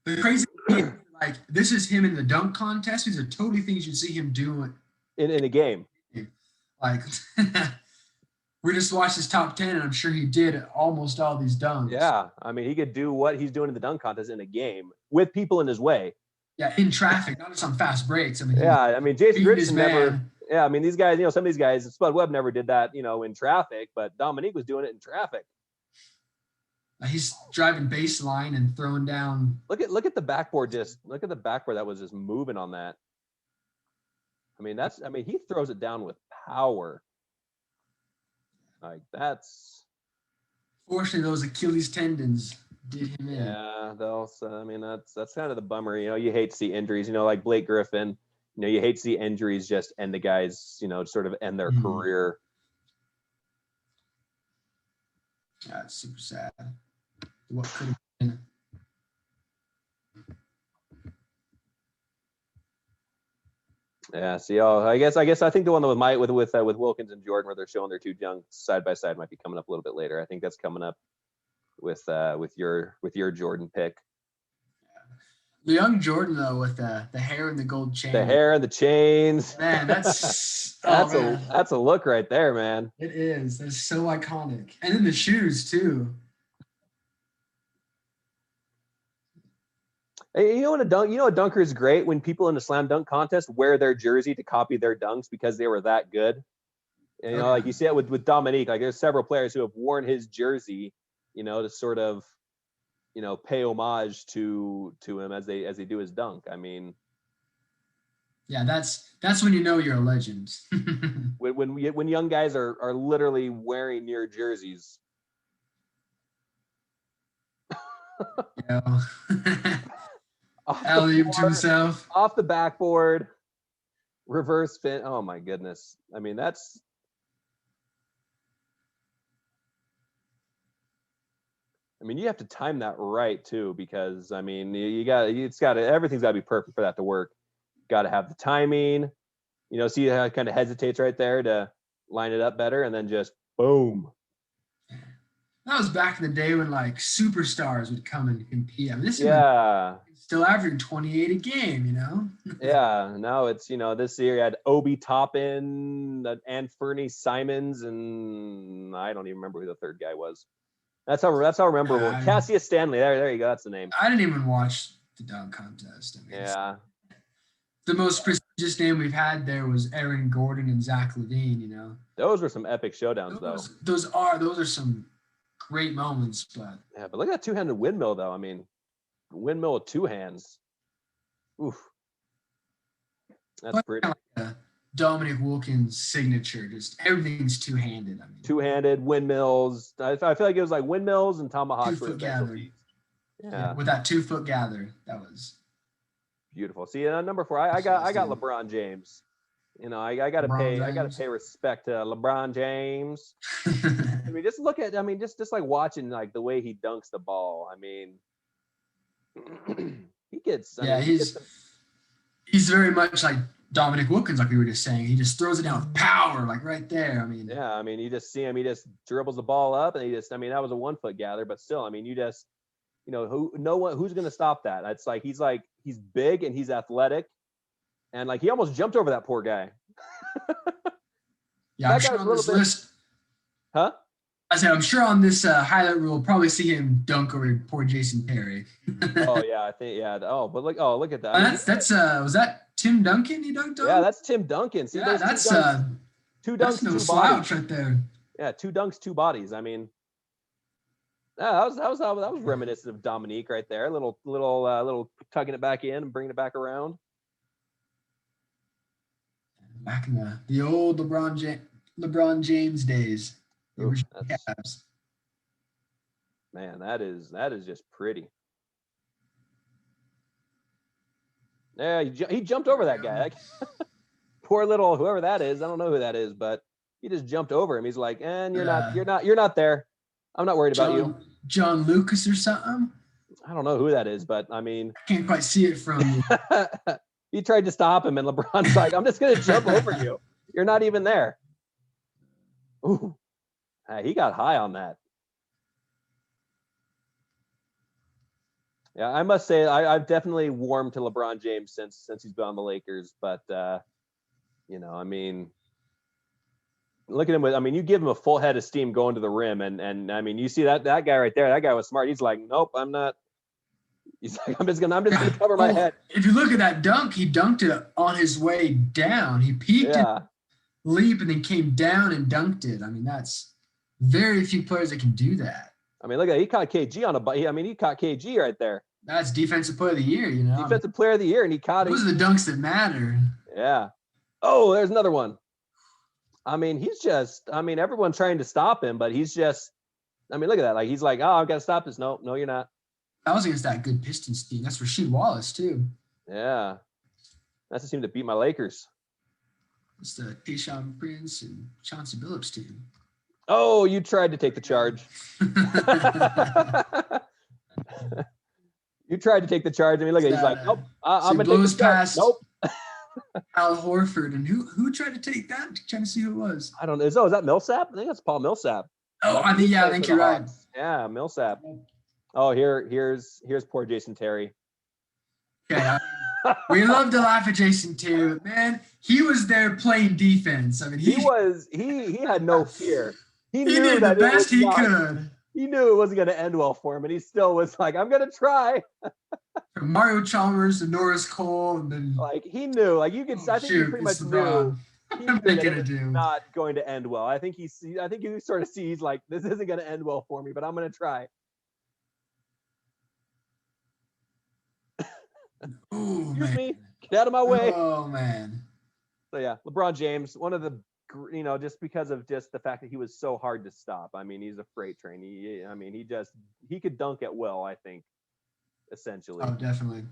The crazy thing, like this is him in the dunk contest. These are totally things you'd see him doing in a game. Like we just watched his top 10, and I'm sure he did almost all these dunks. Yeah, I mean, he could do what he's doing in the dunk contest in a game with people in his way. Yeah, in traffic, not just on fast breaks. I mean, yeah, I mean, Jason Richardson never. Yeah, I mean, these guys, you know, some of these guys, Spud Webb never did that, you know, in traffic, but Dominique was doing it in traffic. He's driving baseline and throwing down. Look at the backboard. Look at the backboard that was just moving on that. I mean, he throws it down with power. Like that's. Fortunately, those Achilles tendons did him in. Yeah, I mean, that's kind of the bummer. You know, you hate to see injuries. You know, like Blake Griffin. You know, you hate to see injuries just end the guys. You know, sort of end their career. Yeah, it's super sad. What could have been. Yeah. See, I think the one that with Wilkins and Jordan, where they're showing their two dunks side by side, might be coming up a little bit later. I think that's coming up with your Jordan pick. The young Jordan though, with the hair and the gold chain. The hair and the chains. Man, that's that's a look right there, man. It is. That's so iconic. And then the shoes too. Hey, you know a dunker is great when people in the slam dunk contest wear their jersey to copy their dunks because they were that good. And, you know, like you see that with Dominique, like there's several players who have worn his jersey, you know, to sort of, you know, pay homage to him as they do his dunk. I mean, yeah, that's when you know you're a legend. when young guys are literally wearing your jerseys. Yeah. Alley-oop to himself. Off the backboard, reverse fin. Oh my goodness. I mean, that's. I mean, you have to time that right too, because I mean, everything's got to be perfect for that to work. Got to have the timing. You know, see how it kind of hesitates right there to line it up better, and then just boom. That was back in the day when like superstars would come and compete. I mean, this is still averaging 28 a game, you know? Yeah, now it's, you know, this year you had Obi Toppin, and Fernie Simons, and I don't even remember who the third guy was. That's how memorable. Cassius Stanley. There you go. That's the name. I didn't even watch the dunk contest. I mean, yeah. The most prestigious name we've had there was Aaron Gordon and Zach LaVine, you know? Those were some epic showdowns, though. Those are some great moments, but yeah, but look at that two-handed windmill, though. I mean, windmill with two hands. Oof, that's pretty. Like Dominic Wilkins' signature, just everything's two-handed. I mean, two-handed windmills. I feel like it was like windmills and tomahawks. 2-foot gather. Yeah, with that 2-foot gather, that was beautiful. See, number 4, I got LeBron James. You know, I gotta pay respect to LeBron James. I mean, just look at, just like watching like the way he dunks the ball. I mean, he gets. He's very much like Dominic Wilkins, like we were just saying. He just throws it down with power, like right there. I mean, yeah. I mean, you just see him. He just dribbles the ball up, and that was a 1-foot gather, but still, I mean, who's gonna stop that? It's like he's big and he's athletic. And like he almost jumped over that poor guy. Yeah, I'm That guy sure was a on little this bit- list. Huh? I said, I'm sure on this highlight reel, we'll probably see him dunk over poor Jason Terry. Oh yeah, I think yeah. Oh, but look at that. I Oh, mean, that's was that Tim Duncan he dunked on? yeah, that's Tim Duncan. See, Yeah, there's that's two that's dunks, no two slouch bodies. right there. Yeah, 2 dunks, 2 bodies. I mean, yeah, that was reminiscent of Dominique right there. Little tugging it back in and bringing it back around. Back in the old LeBron James days. The Oof, original that's, Cavs. man, that is just pretty. Yeah, he jumped over that guy. Poor little whoever that is. I don't know who that is, but he just jumped over him. He's like, and you're not there. I'm not worried about you. John Lucas or something. I don't know who that is, but I mean, I can't quite see it from you. he tried to stop him, and LeBron's like, I'm just gonna jump over you. You're not even there. Ooh, he got high on that. Yeah, I must say I've definitely warmed to LeBron James since he's been on the Lakers. But you know, I mean, look at him you give him a full head of steam going to the rim, and I mean, you see that guy right there. That guy was smart. He's like, nope, I'm not. He's like, I'm just gonna cover my head. If you look at that dunk, he dunked it on his way down. He peeked and leap and then came down and dunked it. I mean, that's very few players that can do that. I mean, look at that. He caught KG on he caught KG right there. That's defensive player of the year, you know. Defensive player of the year, and he caught it. Those are the dunks that matter. Yeah. Oh, there's another one. I mean, everyone's trying to stop him, but he's just, look at that. Like, he's like, oh, I've got to stop this. No, you're not. That was against that good Pistons team. That's Rasheed Wallace, too. Yeah. That's the team that beat my Lakers. It's the Tayshaun Prince and Chauncey Billups team. Oh, you tried to take the charge. You tried to take the charge. I mean, look at, he's like, nope, I'm going to take the charge. Nope. Al Horford. And who tried to take that? Trying to see who it was. I don't know. Is that Millsap? I think that's Paul Millsap. Oh, I think you're right. Yeah, Millsap. Oh, here's poor Jason Terry. Okay. We love to laugh at Jason Terry, but man, he was there playing defense. I mean, he had no fear. He knew did the best he could. He knew it wasn't going to end well for him, and he still was like, I'm going to try. From Mario Chalmers to Norris Cole, and then like he knew, like you could. I think he pretty much knew. What are they gonna do? Not going to end well. I think you sort of see he's like, this isn't going to end well for me, but I'm going to try. Oh, Excuse me, get out of my way. Oh man. So yeah, LeBron James, one of the, just because of just the fact that he was so hard to stop. I mean, he's a freight train. He could dunk at will, I think, essentially. Oh, definitely.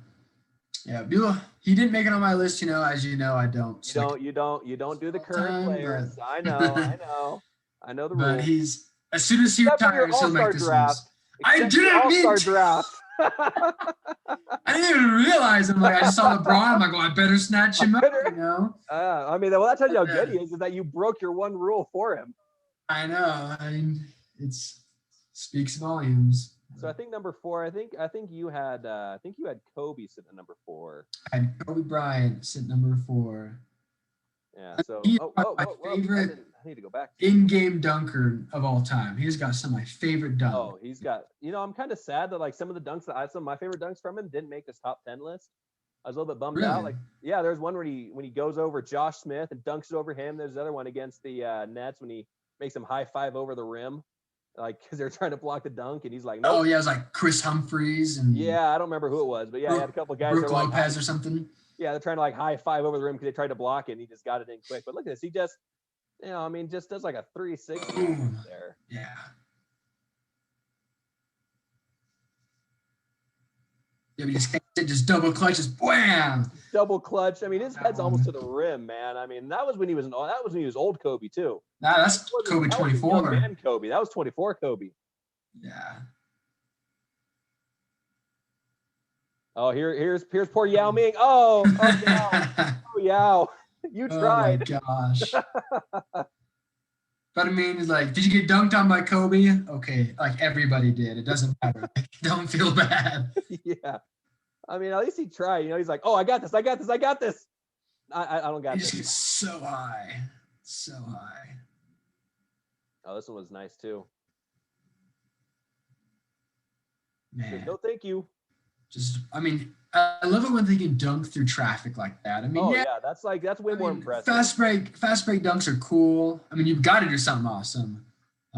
Yeah, he didn't make it on my list. As you know, I don't. You don't do the current players. I know the rules. But he's, as soon as he retires, he'll make this list. I didn't mean All-Star draft. I didn't even realize. I just saw LeBron. I'm like, well, I better snatch him up. Well, that tells you how good he is that you broke your one rule for him. I know. It speaks volumes. So I think number 4. I think you had Kobe sitting at number 4. I had Kobe Bryant sitting number 4. Yeah. So my favorite. I need to go back. In-game dunker of all time. He's got some of my favorite dunks. Oh, he's got. I'm kind of sad that some of the dunks some of my favorite dunks from him didn't make this top 10 list. I was a little bit bummed out. There's one when he goes over Josh Smith and dunks it over him. There's the other one against the Nets when he makes him high five over the rim, because they're trying to block the dunk, and he's like, nope. Oh yeah, it was like Chris Humphreys and I don't remember who it was, but he had a couple of guys. Brook Lopez or something. Yeah, they're trying to high five over the rim because they tried to block it, and he just got it in quick. But look at this, he just, just does like a 360 there. Yeah. Yeah, we just double clutch, just wham. Double clutch. His head's almost to the rim, man. That was when he was old Kobe too. Nah, that's Kobe 24. Man, Kobe. That was 24 Kobe. Yeah. Oh, here's poor Yao Ming. Oh Yao. Oh, Yao. You tried. Oh my gosh. But did you get dunked on by Kobe? Okay, everybody did. It doesn't matter. Don't feel bad. Yeah. At least he tried. He's like, oh, I got this. I don't got He just this. gets so high. So high. Oh, this one was nice too. Man. No, thank you. I mean, I love it when they can dunk through traffic like that. I mean, that's way more impressive. Fast break dunks are cool. I mean, you've got to do something awesome.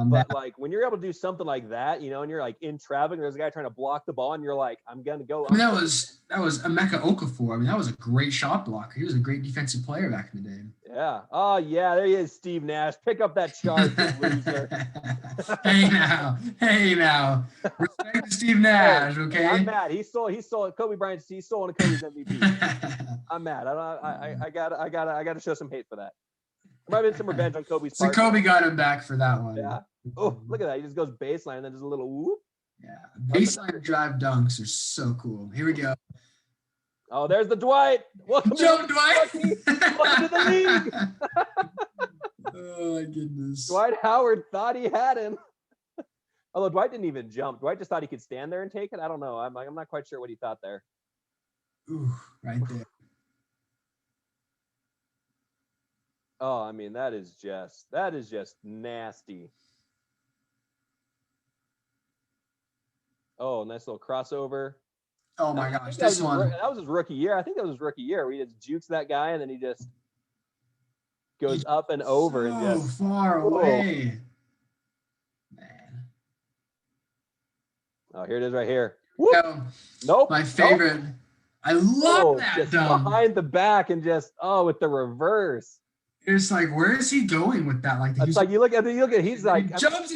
But like when you're able to do something like that, you know, and you're like in traffic, and there's a guy trying to block the ball, and you're like, I'm gonna go. I mean, that was Emeka Okafor. I mean, that was a great shot blocker. He was a great defensive player back in the day. Yeah. Oh yeah, there he is, Steve Nash. Pick up that chart, you loser. Hey now. Respect to Steve Nash, okay? I'm mad. He stole Kobe Bryant. He stole Kobe's MVP. I'm mad. I gotta show some hate for that. There might have been some revenge on Kobe's part. So Kobe got him back for that one. Yeah. Oh, look at that. He just goes baseline and then just a little whoop. Yeah. Baseline drive dunks are so cool. Here we go. Oh, there's the Dwight. Welcome Jump, Dwight. Welcome to the league. Oh my goodness. Dwight Howard thought he had him. Although Dwight didn't even jump. Dwight just thought he could stand there and take it. I don't know. I'm not quite sure what he thought there. Ooh, right there. Oh, I mean, that is just nasty. Oh, nice little crossover. Oh my gosh, this one. That was his rookie year. I think that was his rookie year where he just jukes that guy and then he just goes up and over and just far away. Man. Oh, here it is right here. Nope. My favorite. Nope. I love that just dunk. Behind the back and just with the reverse. It's like, where is he going with that? Like, it's like you look at he's like he jumps.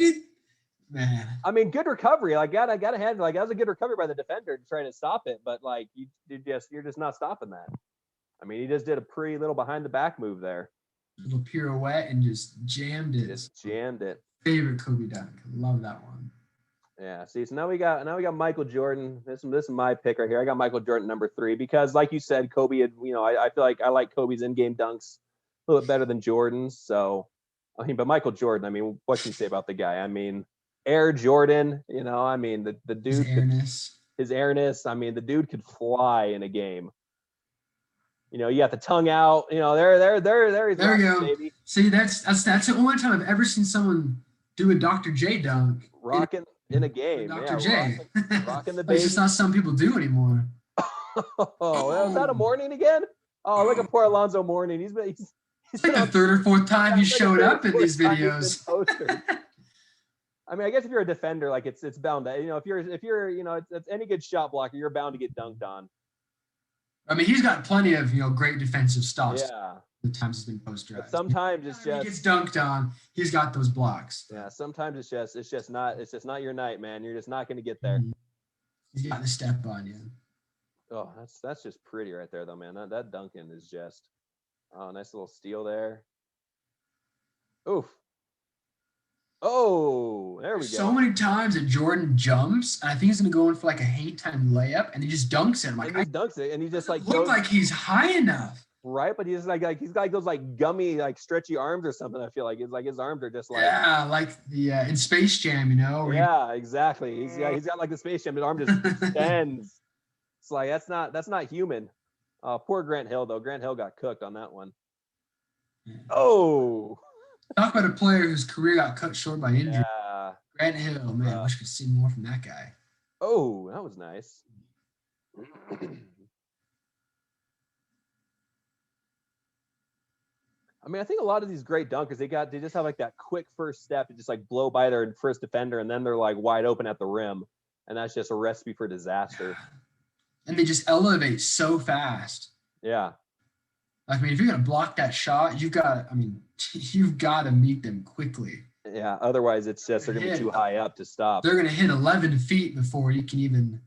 Man. I mean, good recovery. Like, gotta hand like that was a good recovery by the defender to try to stop it, but like you're just not stopping that. I mean, he just did a pretty little behind the back move there. A little pirouette and just jammed it. Favorite Kobe dunk. Love that one. Yeah. See, so now we got Michael Jordan. This is my pick right here. I got Michael Jordan #3 because, like you said, Kobe had. You know, I feel like I like Kobe's in-game dunks a little bit better than Jordan's. So, I mean, but Michael Jordan. I mean, what can you say about the guy? I mean, Air Jordan. You know, I mean, the dude. His airness. I mean, the dude could fly in a game. You know, you got the tongue out. You know, there we go. Baby. See, that's the only time I've ever seen someone do a Dr. J dunk. Rocking in a game. Dr. J. Rocking the baby. It's just not some people do anymore. Was that a Mourning again? Oh, look at poor Alonzo Mourning. He's it's like the third or fourth time he showed up in these videos. I mean, I guess if you're a defender, like it's bound to, you know, if you're you know, it's any good shot blocker, you're bound to get dunked on. I mean, he's got plenty of, you know, great defensive stops. Yeah. The times he's been posterized. Sometimes it's just he gets dunked on. He's got those blocks. Yeah. Sometimes it's just not your night, man. You're just not going to get there. He's got to step on you. Oh, that's just pretty right there, though, man. That dunking is just nice little steal there. Oof. Oh, there we go. So many times that Jordan jumps, and I think he's gonna go in for like a hang time layup, and he just dunks it. I'm like, he dunks it, and he just like look like he's high enough, right? But he's like he's got those like gummy, like stretchy arms or something. I feel like it's like his arms are just like like the in Space Jam, you know? Yeah, exactly. He's got like the Space Jam. His arm just extends. It's like that's not human. Poor Grant Hill though. Grant Hill got cooked on that one. Yeah. Oh. Talk about a player whose career got cut short by injury. Yeah. Grant Hill, man, I wish we could see more from that guy. Oh, that was nice. I mean, I think a lot of these great dunkers, they just have like that quick first step to just like blow by their first defender, and then they're like wide open at the rim, and that's just a recipe for disaster. And they just elevate so fast. Yeah. I mean, if you're gonna block that shot, you've got to meet them quickly. Yeah. Otherwise, it's just they're gonna be too high up to stop. They're gonna hit 11 feet before you can even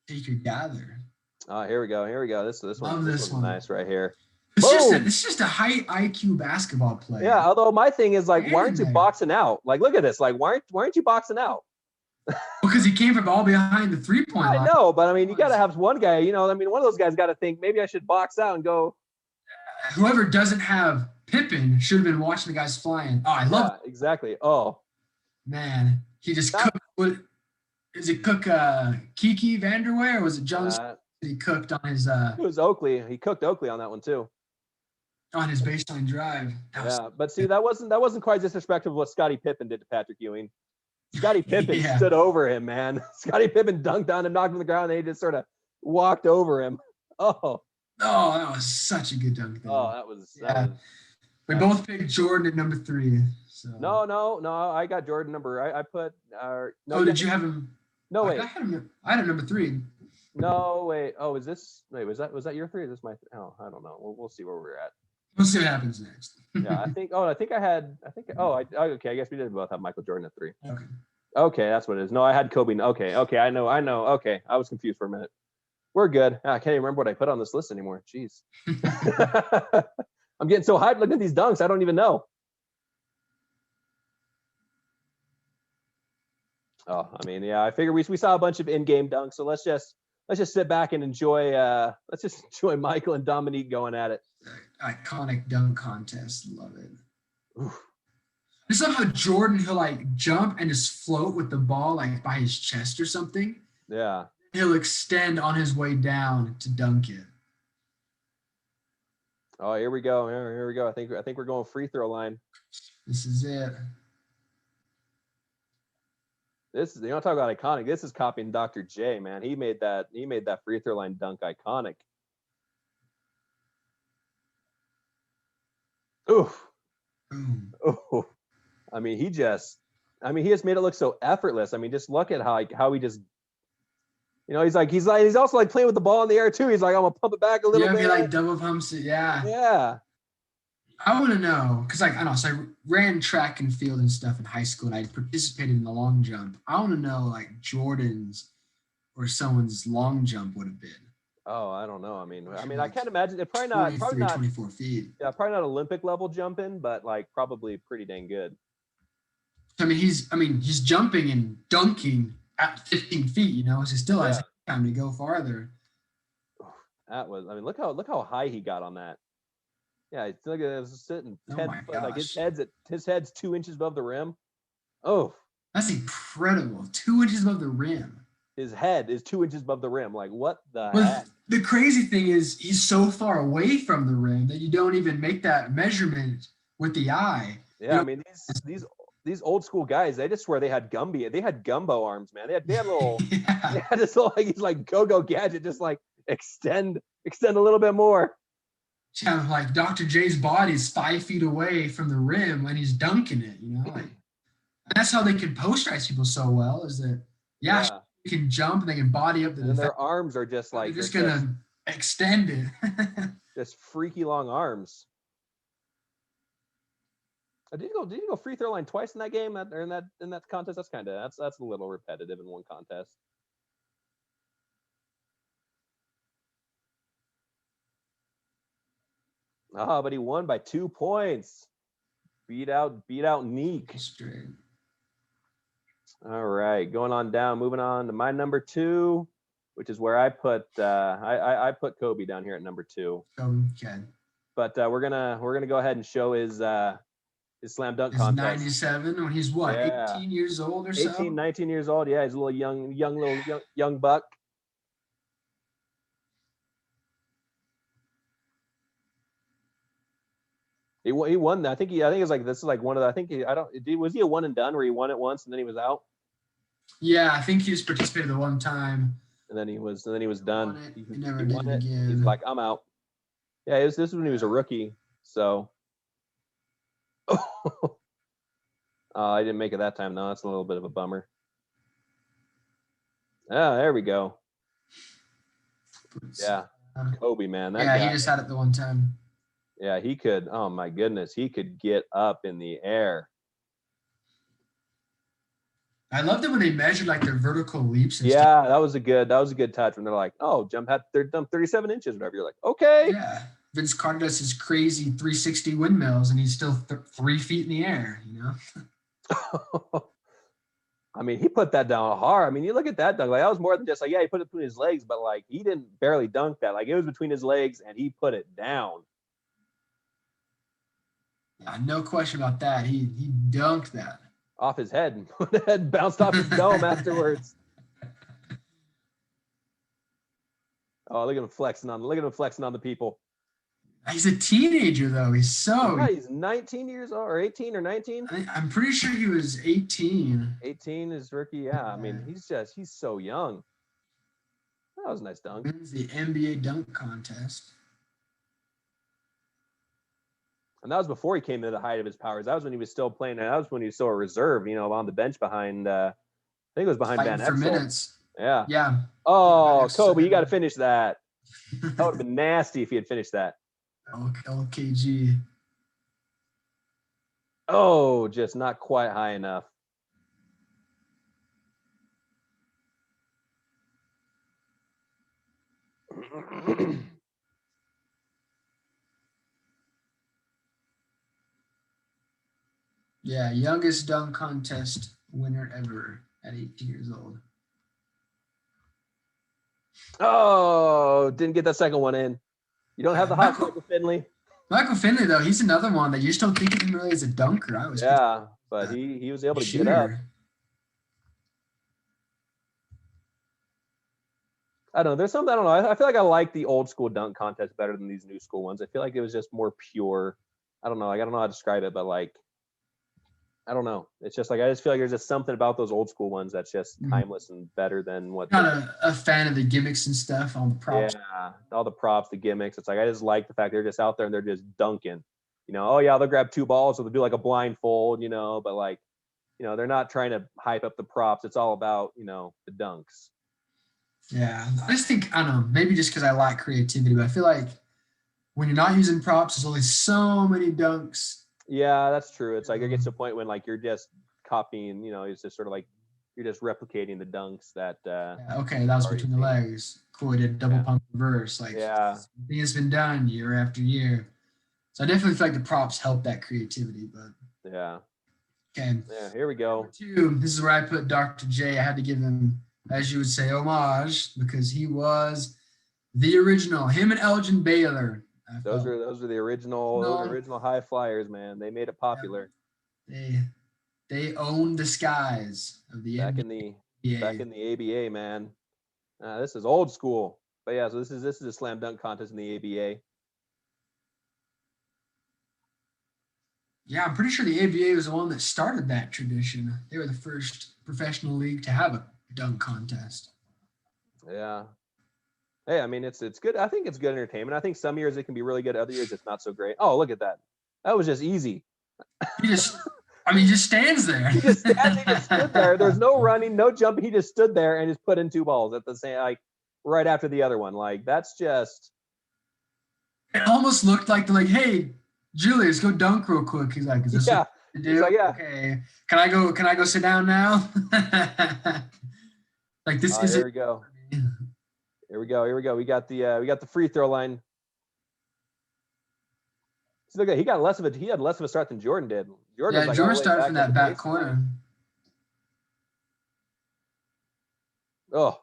take your gather. Oh, here we go. This one's nice right here. It's just a high IQ basketball play. Yeah. Although my thing is like, why aren't you boxing out? Like, look at this. Like, why aren't you boxing out? Because he came from all behind the 3-point line. I know, but I mean, you got to have one guy, you know, I mean, one of those guys got to think maybe I should box out and go. Whoever doesn't have Pippen should have been watching the guys flying. Oh, I love it. Exactly. Oh, man. He just cooked. Is it Kiki Vanderweer or was it John? He cooked on his It was Oakley. He cooked Oakley on that one too. baseline drive. Yeah, but see, that wasn't quite disrespectful of what Scottie Pippen did to Patrick Ewing. Scottie Pippen stood over him, man. Scottie Pippen dunked on him, knocked him on the ground, and he just sort of walked over him. Oh, that was such a good dunk. Oh, that was. We both picked Jordan at number 3. So. No. I got Jordan number. I put. No. Did you have him? No, wait. I had him number 3. No, wait. Oh, was that your 3? Or is this my? Oh, I don't know. We'll see where we're at. We'll see what happens next. Yeah, I think. Okay. I guess we did both have Michael Jordan at 3. Okay. Okay, that's what it is. No, I had Kobe. Okay. I know. Okay, I was confused for a minute. We're good. I can't even remember what I put on this list anymore. Jeez. I'm getting so hyped looking at these dunks. I don't even know. Oh, I mean, yeah. I figure we saw a bunch of in-game dunks, so let's just sit back and enjoy. Let's just enjoy Michael and Dominique going at it. Iconic dunk contest. Love it. Oof. I just love how Jordan, he'll like jump and just float with the ball like by his chest or something. Yeah. He'll extend on his way down to dunk it. Oh, here we go. Here we go. I think we're going free throw line. This is it. This is, talk about iconic. This is copying Dr. J, man. He made that free throw line dunk iconic. Oof. Oh. I mean, he just made it look so effortless. I mean, just look at how he just, he's also like playing with the ball in the air too. He's like, I'm gonna pump it back a little bit. Yeah, he like double pumps it. Yeah. Yeah. I want to know, because I know, so I ran track and field and stuff in high school, and I participated in the long jump. I want to know, like, Jordan's or someone's long jump would have been. Oh, I don't know. I mean, I can't imagine. It probably not 24 feet. Yeah, probably not Olympic level jumping, but like probably pretty dang good. I mean, he's jumping and dunking at 15 feet. So he still has time to go farther. That was. I mean, look how high he got on that. Yeah, look at it sitting 10 foot. Like his head's 2 inches above the rim. Oh, that's incredible! 2 inches above the rim. His head is 2 inches above the rim. Like what the heck? The crazy thing is he's so far away from the rim that you don't even make that measurement with the eye. Yeah, I mean these old school guys, they just swear they had gumbo arms, man. They had little, they had this little he's like go-go gadget, just like extend a little bit more. Yeah, like Dr. J's body is 5 feet away from the rim when he's dunking it. Like that's how they can posterize people so well. Is that they can jump and they can body up and their arms are just like they're just gonna extend it. Just freaky long arms. Did you go free throw line twice in that game or in that contest? That's a little repetitive in one contest. But he won by 2 points. Beat out Neek. Straight. All right, going on down, moving on to my number 2, which is where I put I put Kobe down here at number 2. Okay. But we're gonna go ahead and show his slam dunk contest. 97 when he's what, 18 years old or so? 18, 19 years old. Yeah, he's a little young buck. He won. I think it's like this is like one of the. Was he a one and done where he won it once and then he was out? Yeah, I think he just participated the one time. And then he was done. He never did it again. He's like, I'm out. Yeah, this is when he was a rookie. So. I didn't make it that time. No, that's a little bit of a bummer. There we go. Yeah, Kobe, man. That guy, he just had it the one time. Yeah, he could. Oh my goodness, he could get up in the air. I loved it when they measured like their vertical leaps. Yeah, that was a good touch when they're like, oh, jump 37 inches, whatever. You're like, okay. Yeah, Vince Carter does his crazy 360 windmills, and he's still 3 feet in the air. I mean, he put that down hard. I mean, you look at that dunk, like that was more than just like, he put it between his legs, but like he didn't barely dunk that. Like it was between his legs, and he put it down. Yeah, no question about that. He dunked that off his head, and the head bounced off his dome afterwards. Oh, look at him flexing on the people. He's a teenager though. Yeah, he's 19 years old, or 18 or 19. I'm pretty sure he was 18. 18 is rookie. Yeah, I mean, he's so young. That was a nice dunk. Wins the NBA dunk contest. And that was before he came to the height of his powers. That was when he was still playing. That was when he was still a reserve, on the bench behind, I think it was behind Van for Exel. Minutes. Yeah. Yeah. Oh, Kobe, you got to finish that. That would have been nasty if he had finished that. LKG. Oh, just not quite high enough. Yeah, youngest dunk contest winner ever at 18 years old. Oh, didn't get that second one in. You don't have the hot Michael Finley. Michael Finley, though, he's another one that you just don't think of him really as a dunker. But he was able to get up. I don't know. There's something, I don't know. I feel like I like the old school dunk contest better than these new school ones. I feel like it was just more pure. I don't know. I don't know how to describe it, but like, I don't know. It's just like, I just feel like there's just something about those old school ones that's just timeless and better than what. Not a fan of the gimmicks and stuff, all the props. Yeah, all the props, the gimmicks. It's like, I just like the fact they're just out there and they're just dunking. Oh yeah, they'll grab two balls or they'll do like a blindfold, but like, they're not trying to hype up the props. It's all about, the dunks. Yeah, I just think, I don't know, maybe just because I like creativity, but I feel like when you're not using props, there's only so many dunks. Yeah, that's true. It's like it gets to a point when like you're just copying, it's just sort of like you're just replicating the dunks that. Okay, that was between the legs. Cool, I did double pump reverse. Like, yeah, something has been done year after year. So I definitely feel like the props help that creativity, but. Yeah. Okay. Yeah, here we go. This is where I put Dr. J. I had to give him, as you would say, homage, because he was the original. Him and Elgin Baylor. Those are the original high flyers, man. They made it popular. They owned the skies of the back in the ABA, man. This is old school, but yeah. So this is a slam dunk contest in the ABA. Yeah, I'm pretty sure the ABA was the one that started that tradition. They were the first professional league to have a dunk contest. Yeah. Hey, I mean, it's good. I think it's good entertainment. I think some years it can be really good. Other years it's not so great. Oh, look at that. That was just easy. He just stands there. He just stood there. There's no running, no jumping. He just stood there and just put in two balls at the same, like right after the other one. Like that's just. It almost looked like they're like, hey, Julius, go dunk real quick. He's like, is this what to do? He's like, yeah. Okay. Can I go sit down now? Like this is Here we go. Here we go. We got the free throw line. So look, he had less of a start than Jordan did. Jordan started from that back corner. Oh,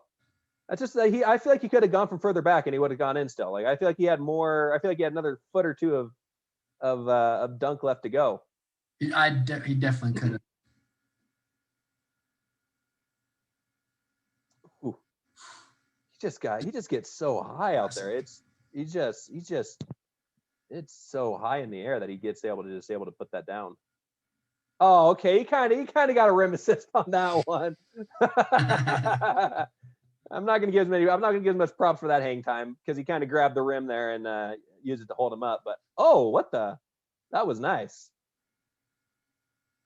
that's just I feel like he could have gone from further back and he would have gone in still. Like I feel like he had more. I feel like he had another foot or two of dunk left to go. He definitely could have. He just gets so high out there. It's so high in the air that he gets able to put that down. Oh, okay. He kind of got a rim assist on that one. I'm not gonna give him much props for that hang time because he kind of grabbed the rim there and used it to hold him up. But that was nice.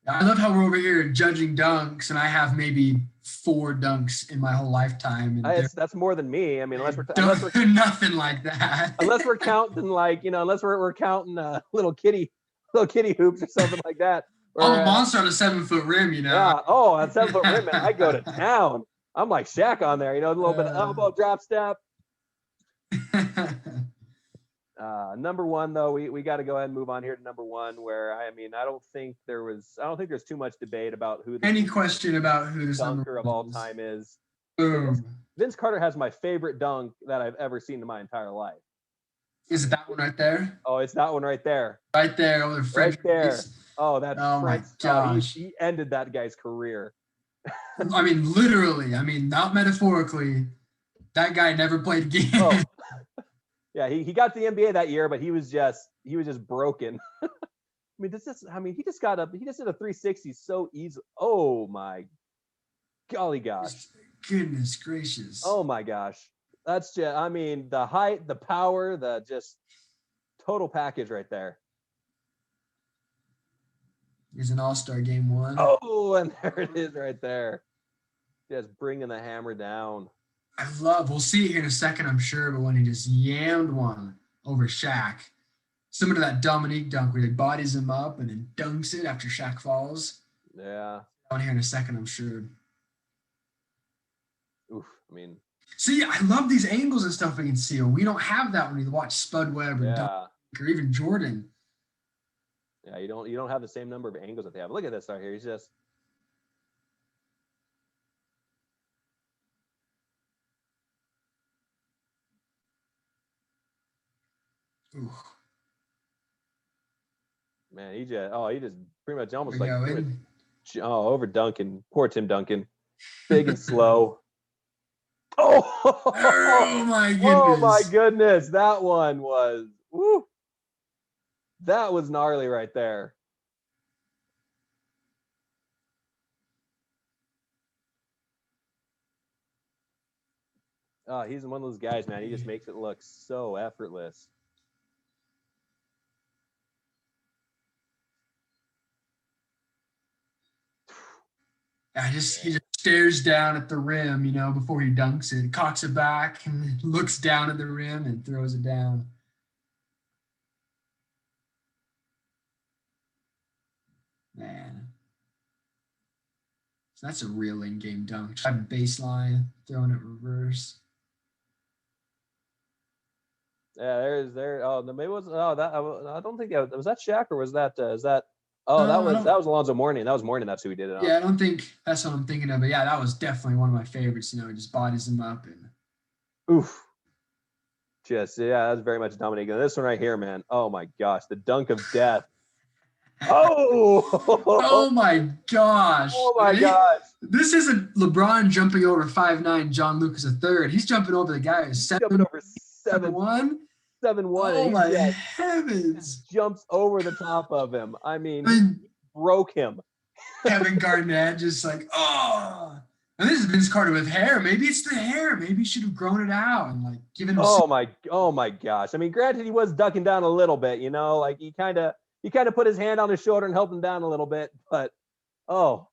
I love how we're over here judging dunks, and I have maybe 4 dunks in my whole lifetime. And that's more than me. I mean, unless we're nothing like that. Unless we're counting unless we're counting little kitty hoops or something like that. I'm a monster on a 7-foot rim, Yeah. Oh, on 7-foot rim, man, I go to town. I'm like Shaq on there, a little bit of elbow drop step. Number one, though, we got to go ahead and move on here to number one, where I don't think there's too much debate about who question about who the dunker of all time is. Boom. Vince Carter has my favorite dunk that I've ever seen in my entire life. Is it that one right there? Oh, it's that one right there. Right there, over the right there. Oh, that's my gosh. He ended that guy's career. I mean, literally. I mean, not metaphorically. That guy never played again. Oh, yeah, he got to the NBA that year, but he was just broken. I mean, he just did a 360 so easy. Oh my golly gosh. Goodness gracious. Oh my gosh. That's just, I mean, the height, the power, the just total package right there. Here's an All-Star Game 1. Oh, and there it is right there. Just bringing the hammer down. We'll see it here in a second, I'm sure, but when he just yammed one over Shaq, similar to that Dominique dunk where he bodies him up and then dunks it after Shaq falls. Yeah. On here in a second, I'm sure. Oof, I mean. See, I love these angles and stuff we can see. We don't have that when you watch Spud Webb or Dunk or even Jordan. Yeah, you don't have the same number of angles that they have. Look at this right here. He's just. Ooh. Man, he just pretty much almost over Duncan. Poor Tim Duncan. Big and slow. Oh my goodness. Oh my goodness. That one was woo. That was gnarly right there. Oh, he's one of those guys, man. He just makes it look so effortless. He just stares down at the rim, before he dunks it, cocks it back and looks down at the rim and throws it down. Man. So that's a real in-game dunk. Driving baseline, throwing it reverse. Yeah, maybe it was that I don't think was that Shaq or was that that was Alonzo Mourning. That was Mourning. That's who he did it on. Yeah, I don't think that's what I'm thinking of. But yeah, that was definitely one of my favorites. Just bodies him up and. Oof. That's very much Dominique. And this one right here, man. Oh my gosh, the dunk of death. Oh! Oh my gosh! Oh my gosh! This isn't LeBron jumping over 5'9" John Lucas III. He's jumping over the guy who's jumping over 7'1". 7'1". Oh my heavens! Jumps over the top of him. I mean broke him. Kevin Garnett just like, oh. And this is Vince Carter with hair. Maybe it's the hair. Maybe he should have grown it out and given him. Oh my gosh! I mean, granted, he was ducking down a little bit. He kind of put his hand on his shoulder and helped him down a little bit. But oh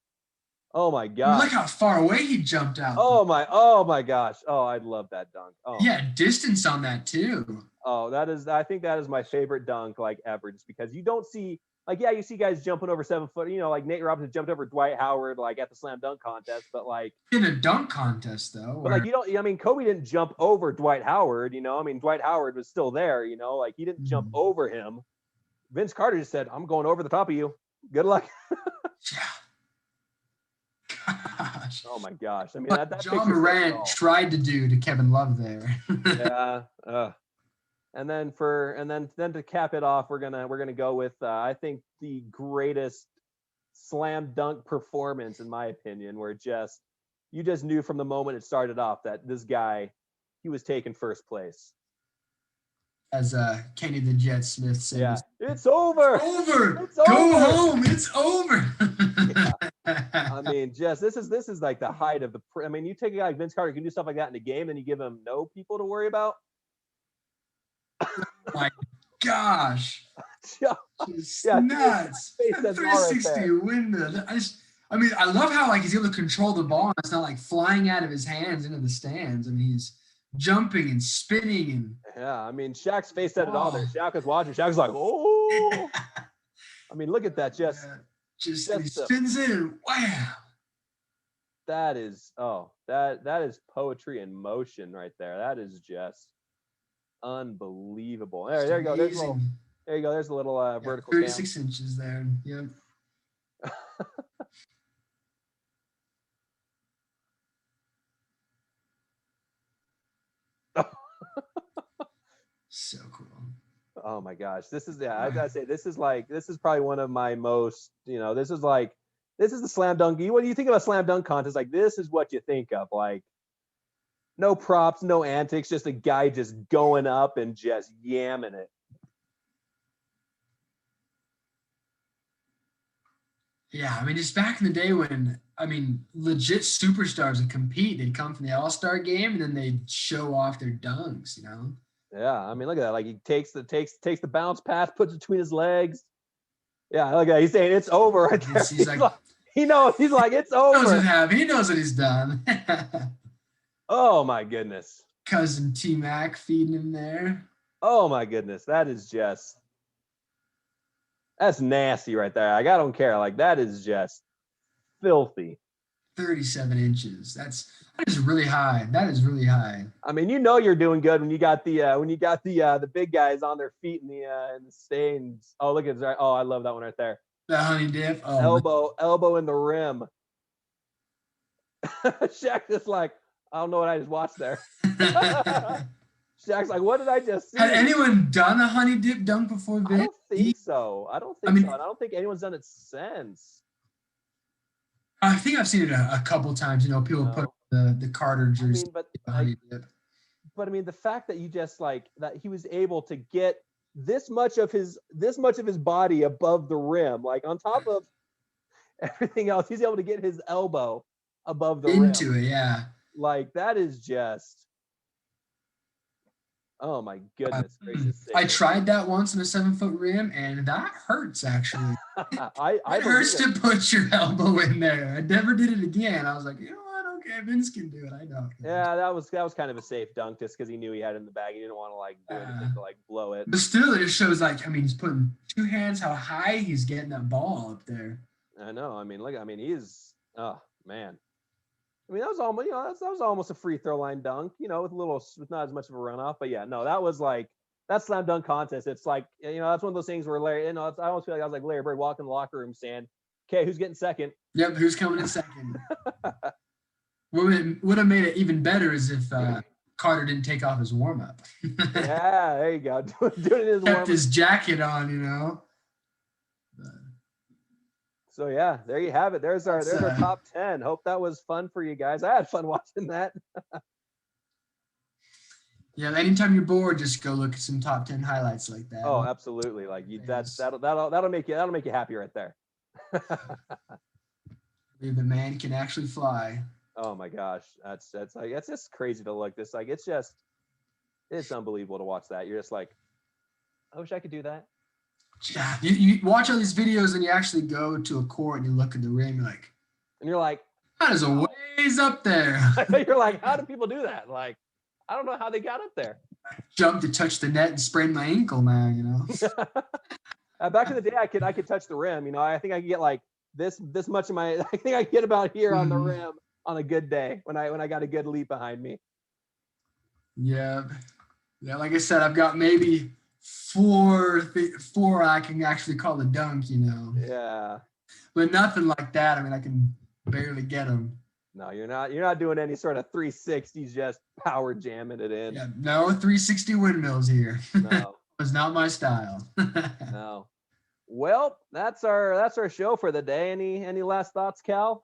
my gosh! Look how far away he jumped out. Oh my gosh! Oh, I love that dunk. Oh. Yeah, distance on that too. Oh, I think that is my favorite dunk ever, just because you don't see. You see guys jumping over 7 foot, Nate Robinson jumped over Dwight Howard, at the slam dunk contest, but in a dunk contest though. But Kobe didn't jump over Dwight Howard, Dwight Howard was still there, he didn't jump over him. Vince Carter just said, I'm going over the top of you. Good luck. Gosh. Oh my gosh. I mean, that John Morant tried to do to Kevin Love there. Yeah. And then to cap it off, we're gonna go with I think the greatest slam dunk performance in my opinion, where you just knew from the moment it started off that this guy, he was taking first place. As Kenny the Jet Smith said, yeah, it's over. It's over. Go home. It's over. Yeah. I mean, this is the height of the. You take a guy like Vince Carter, who can do stuff like that in a game, then you give him no people to worry about. My gosh. Just yeah, nuts. 360 window. I love how he's able to control the ball and it's not flying out of his hands into the stands. He's jumping and spinning and Shaq's face said it all there. Shaq was watching. Shaq's like, oh. Look at that. He spins it and wow. That is that is poetry in motion right there. That is just unbelievable. There you go. There's a little vertical 36 inches there. Yep. So cool. Oh my gosh. This is I gotta say, this is probably one of my most, this is the slam dunk. When you think of a slam dunk contest, this is what you think of. No props, no antics, just a guy just going up and just yamming it. Yeah, I mean, just back in the day when, I mean, legit superstars would compete. They'd come from the All-Star game and then they'd show off their dunks, you know? Yeah, I mean, look at that. Like he takes the bounce pass, puts it between his legs. Yeah, look at that. He's saying it's over right there. He's like, he knows. He's like, it's he knows over. what happened. He knows what he's done. Oh my goodness. Cousin T-Mac feeding him there. Oh my goodness. That's nasty right there. Like, I don't care. Like, that is just filthy. 37 inches. That is really high. That is really high. I mean, you know you're doing good when you got the big guys on their feet in the stains. Oh, look at that. Oh, I love that one right there. The honey dip. Oh, elbow in the rim. Shaq just like, I don't know what I just watched there. Shaq's like, what did I just see? Had anyone done a honey dip dunk before this? I don't think so. I don't think anyone's done it since. I think I've seen it a couple times. You know, people put the Carter jersey. I mean, the fact that you just like that he was able to get this much of his body above the rim, like on top of everything else, he's able to get his elbow above the rim. Into it, yeah. Like that is just, oh my goodness gracious. I tried that once in a 7-foot rim, and that hurts actually. It hurts to put your elbow in there. I never did it again. I was like, you know what? Okay, Vince can do it. I don't. Yeah, that was kind of a safe dunk just because he knew he had it in the bag. He didn't want to like do anything to like blow it. But still, it just shows like, I mean, he's putting two hands how high he's getting that ball up there. I know. I mean, look. I mean, he's oh man. I mean, that was almost, that was almost a free throw line dunk, with not as much of a runoff, but yeah, no, that was like, that slam dunk contest. It's like, that's one of those things where Larry, I almost feel like I was like Larry Bird walking in the locker room saying, okay, who's getting second? Yep. Who's coming in second? What would have made it even better is if Carter didn't take off his warm up. Yeah, there you go. Doing his kept his jacket on, So yeah, there you have it. There's our top 10. Hope that was fun for you guys. I had fun watching that. Yeah, anytime you're bored, just go look at some top 10 highlights like that. Oh, absolutely. Like that'll make you happy right there. The man can actually fly. Oh my gosh, that's just crazy to look. This like it's unbelievable to watch that. You're just like, I wish I could do that. Yeah, you watch all these videos and you actually go to a court and you look at the rim, and you're like, that is a ways up there. You're like, how do people do that? Like, I don't know how they got up there. Jump to touch the net and sprain my ankle now, Back in the day, I could touch the rim. I think I could get like this much of my. I think I could get about here on the rim on a good day when I got a good leap behind me. Yeah. Like I said, I've got maybe four I can actually call a dunk, Yeah. But nothing like that. I mean, I can barely get them. No, you're not doing any sort of 360s, just power jamming it in. Yeah, no 360 windmills here. No. It's not my style. No. Well, that's our show for the day. Any last thoughts, Cal?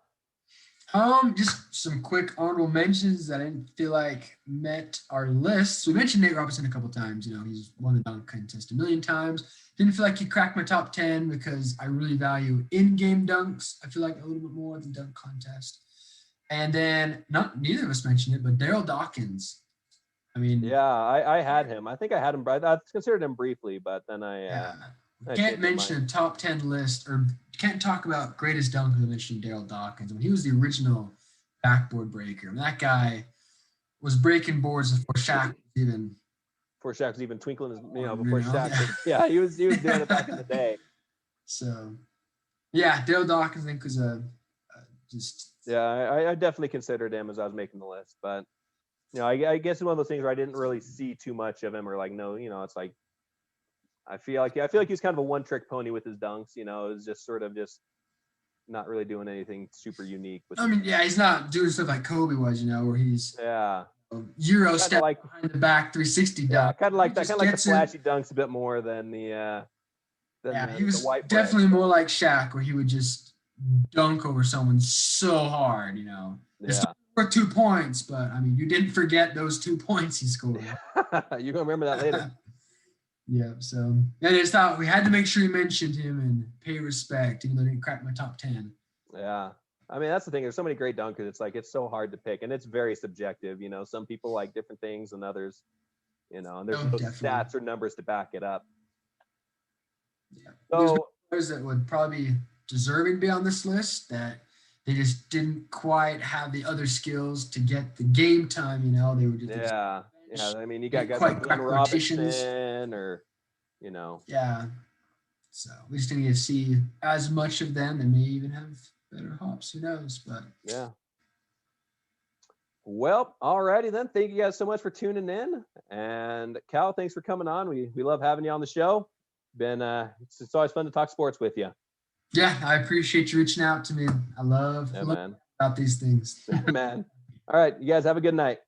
Just some quick honorable mentions that I didn't feel like met our list. So we mentioned Nate Robinson a couple times. He's won the dunk contest a million times. Didn't feel like he cracked my top 10 because I really value in-game dunks. I feel like a little bit more than dunk contest. And then neither of us mentioned it, but Daryl Dawkins. I mean, yeah, I had him. I think I had him. I considered him briefly, but then I can't mention a top 10 list or can't talk about greatest dunk without mentioning Daryl Dawkins. I mean, he was the original backboard breaker. I mean, that guy was breaking boards before Shaq was even twinkling his, before Shaq. Yeah, he was doing it back in the day. So, yeah, Daryl Dawkins, I think, was just. Yeah, I definitely considered him as I was making the list, but I guess it's one of those things where I didn't really see too much of him, or like, no, it's like I feel like he's kind of a one-trick pony with his dunks. It's just sort of just not really doing anything super unique. He's not doing stuff like Kobe was, where he's Euro step like, behind the back 360 dunk. Yeah, kind of like that, kind of like the flashy dunks a bit more than the. He was definitely more like Shaq, where he would just dunk over someone so hard, It's for 2 points, but I mean, you didn't forget those 2 points he scored. You're gonna remember that later. Yeah, so I just thought we had to make sure you mentioned him and pay respect, even though he didn't crack my top 10. Yeah. I mean, that's the thing. There's so many great dunkers. It's like, it's so hard to pick, and it's very subjective. Some people like different things than others, and there's Oh, no definitely. stats or numbers to back it up. Yeah. There's So, players that would probably be deserving to be on this list that they just didn't quite have the other skills to get the game time. They were just yeah. I mean, you got Didn't guys quite like crack Glenn rotations. Robinson or, yeah. So we just didn't get to see as much of them. They may even have better hops. Who knows? But yeah. Well, alrighty then. Thank you guys so much for tuning in. And Cal, thanks for coming on. We love having you on the show. It's always fun to talk sports with you. yeah, I appreciate you reaching out to me. I love Yeah, man. about these things. Man. All right. You guys have a good night.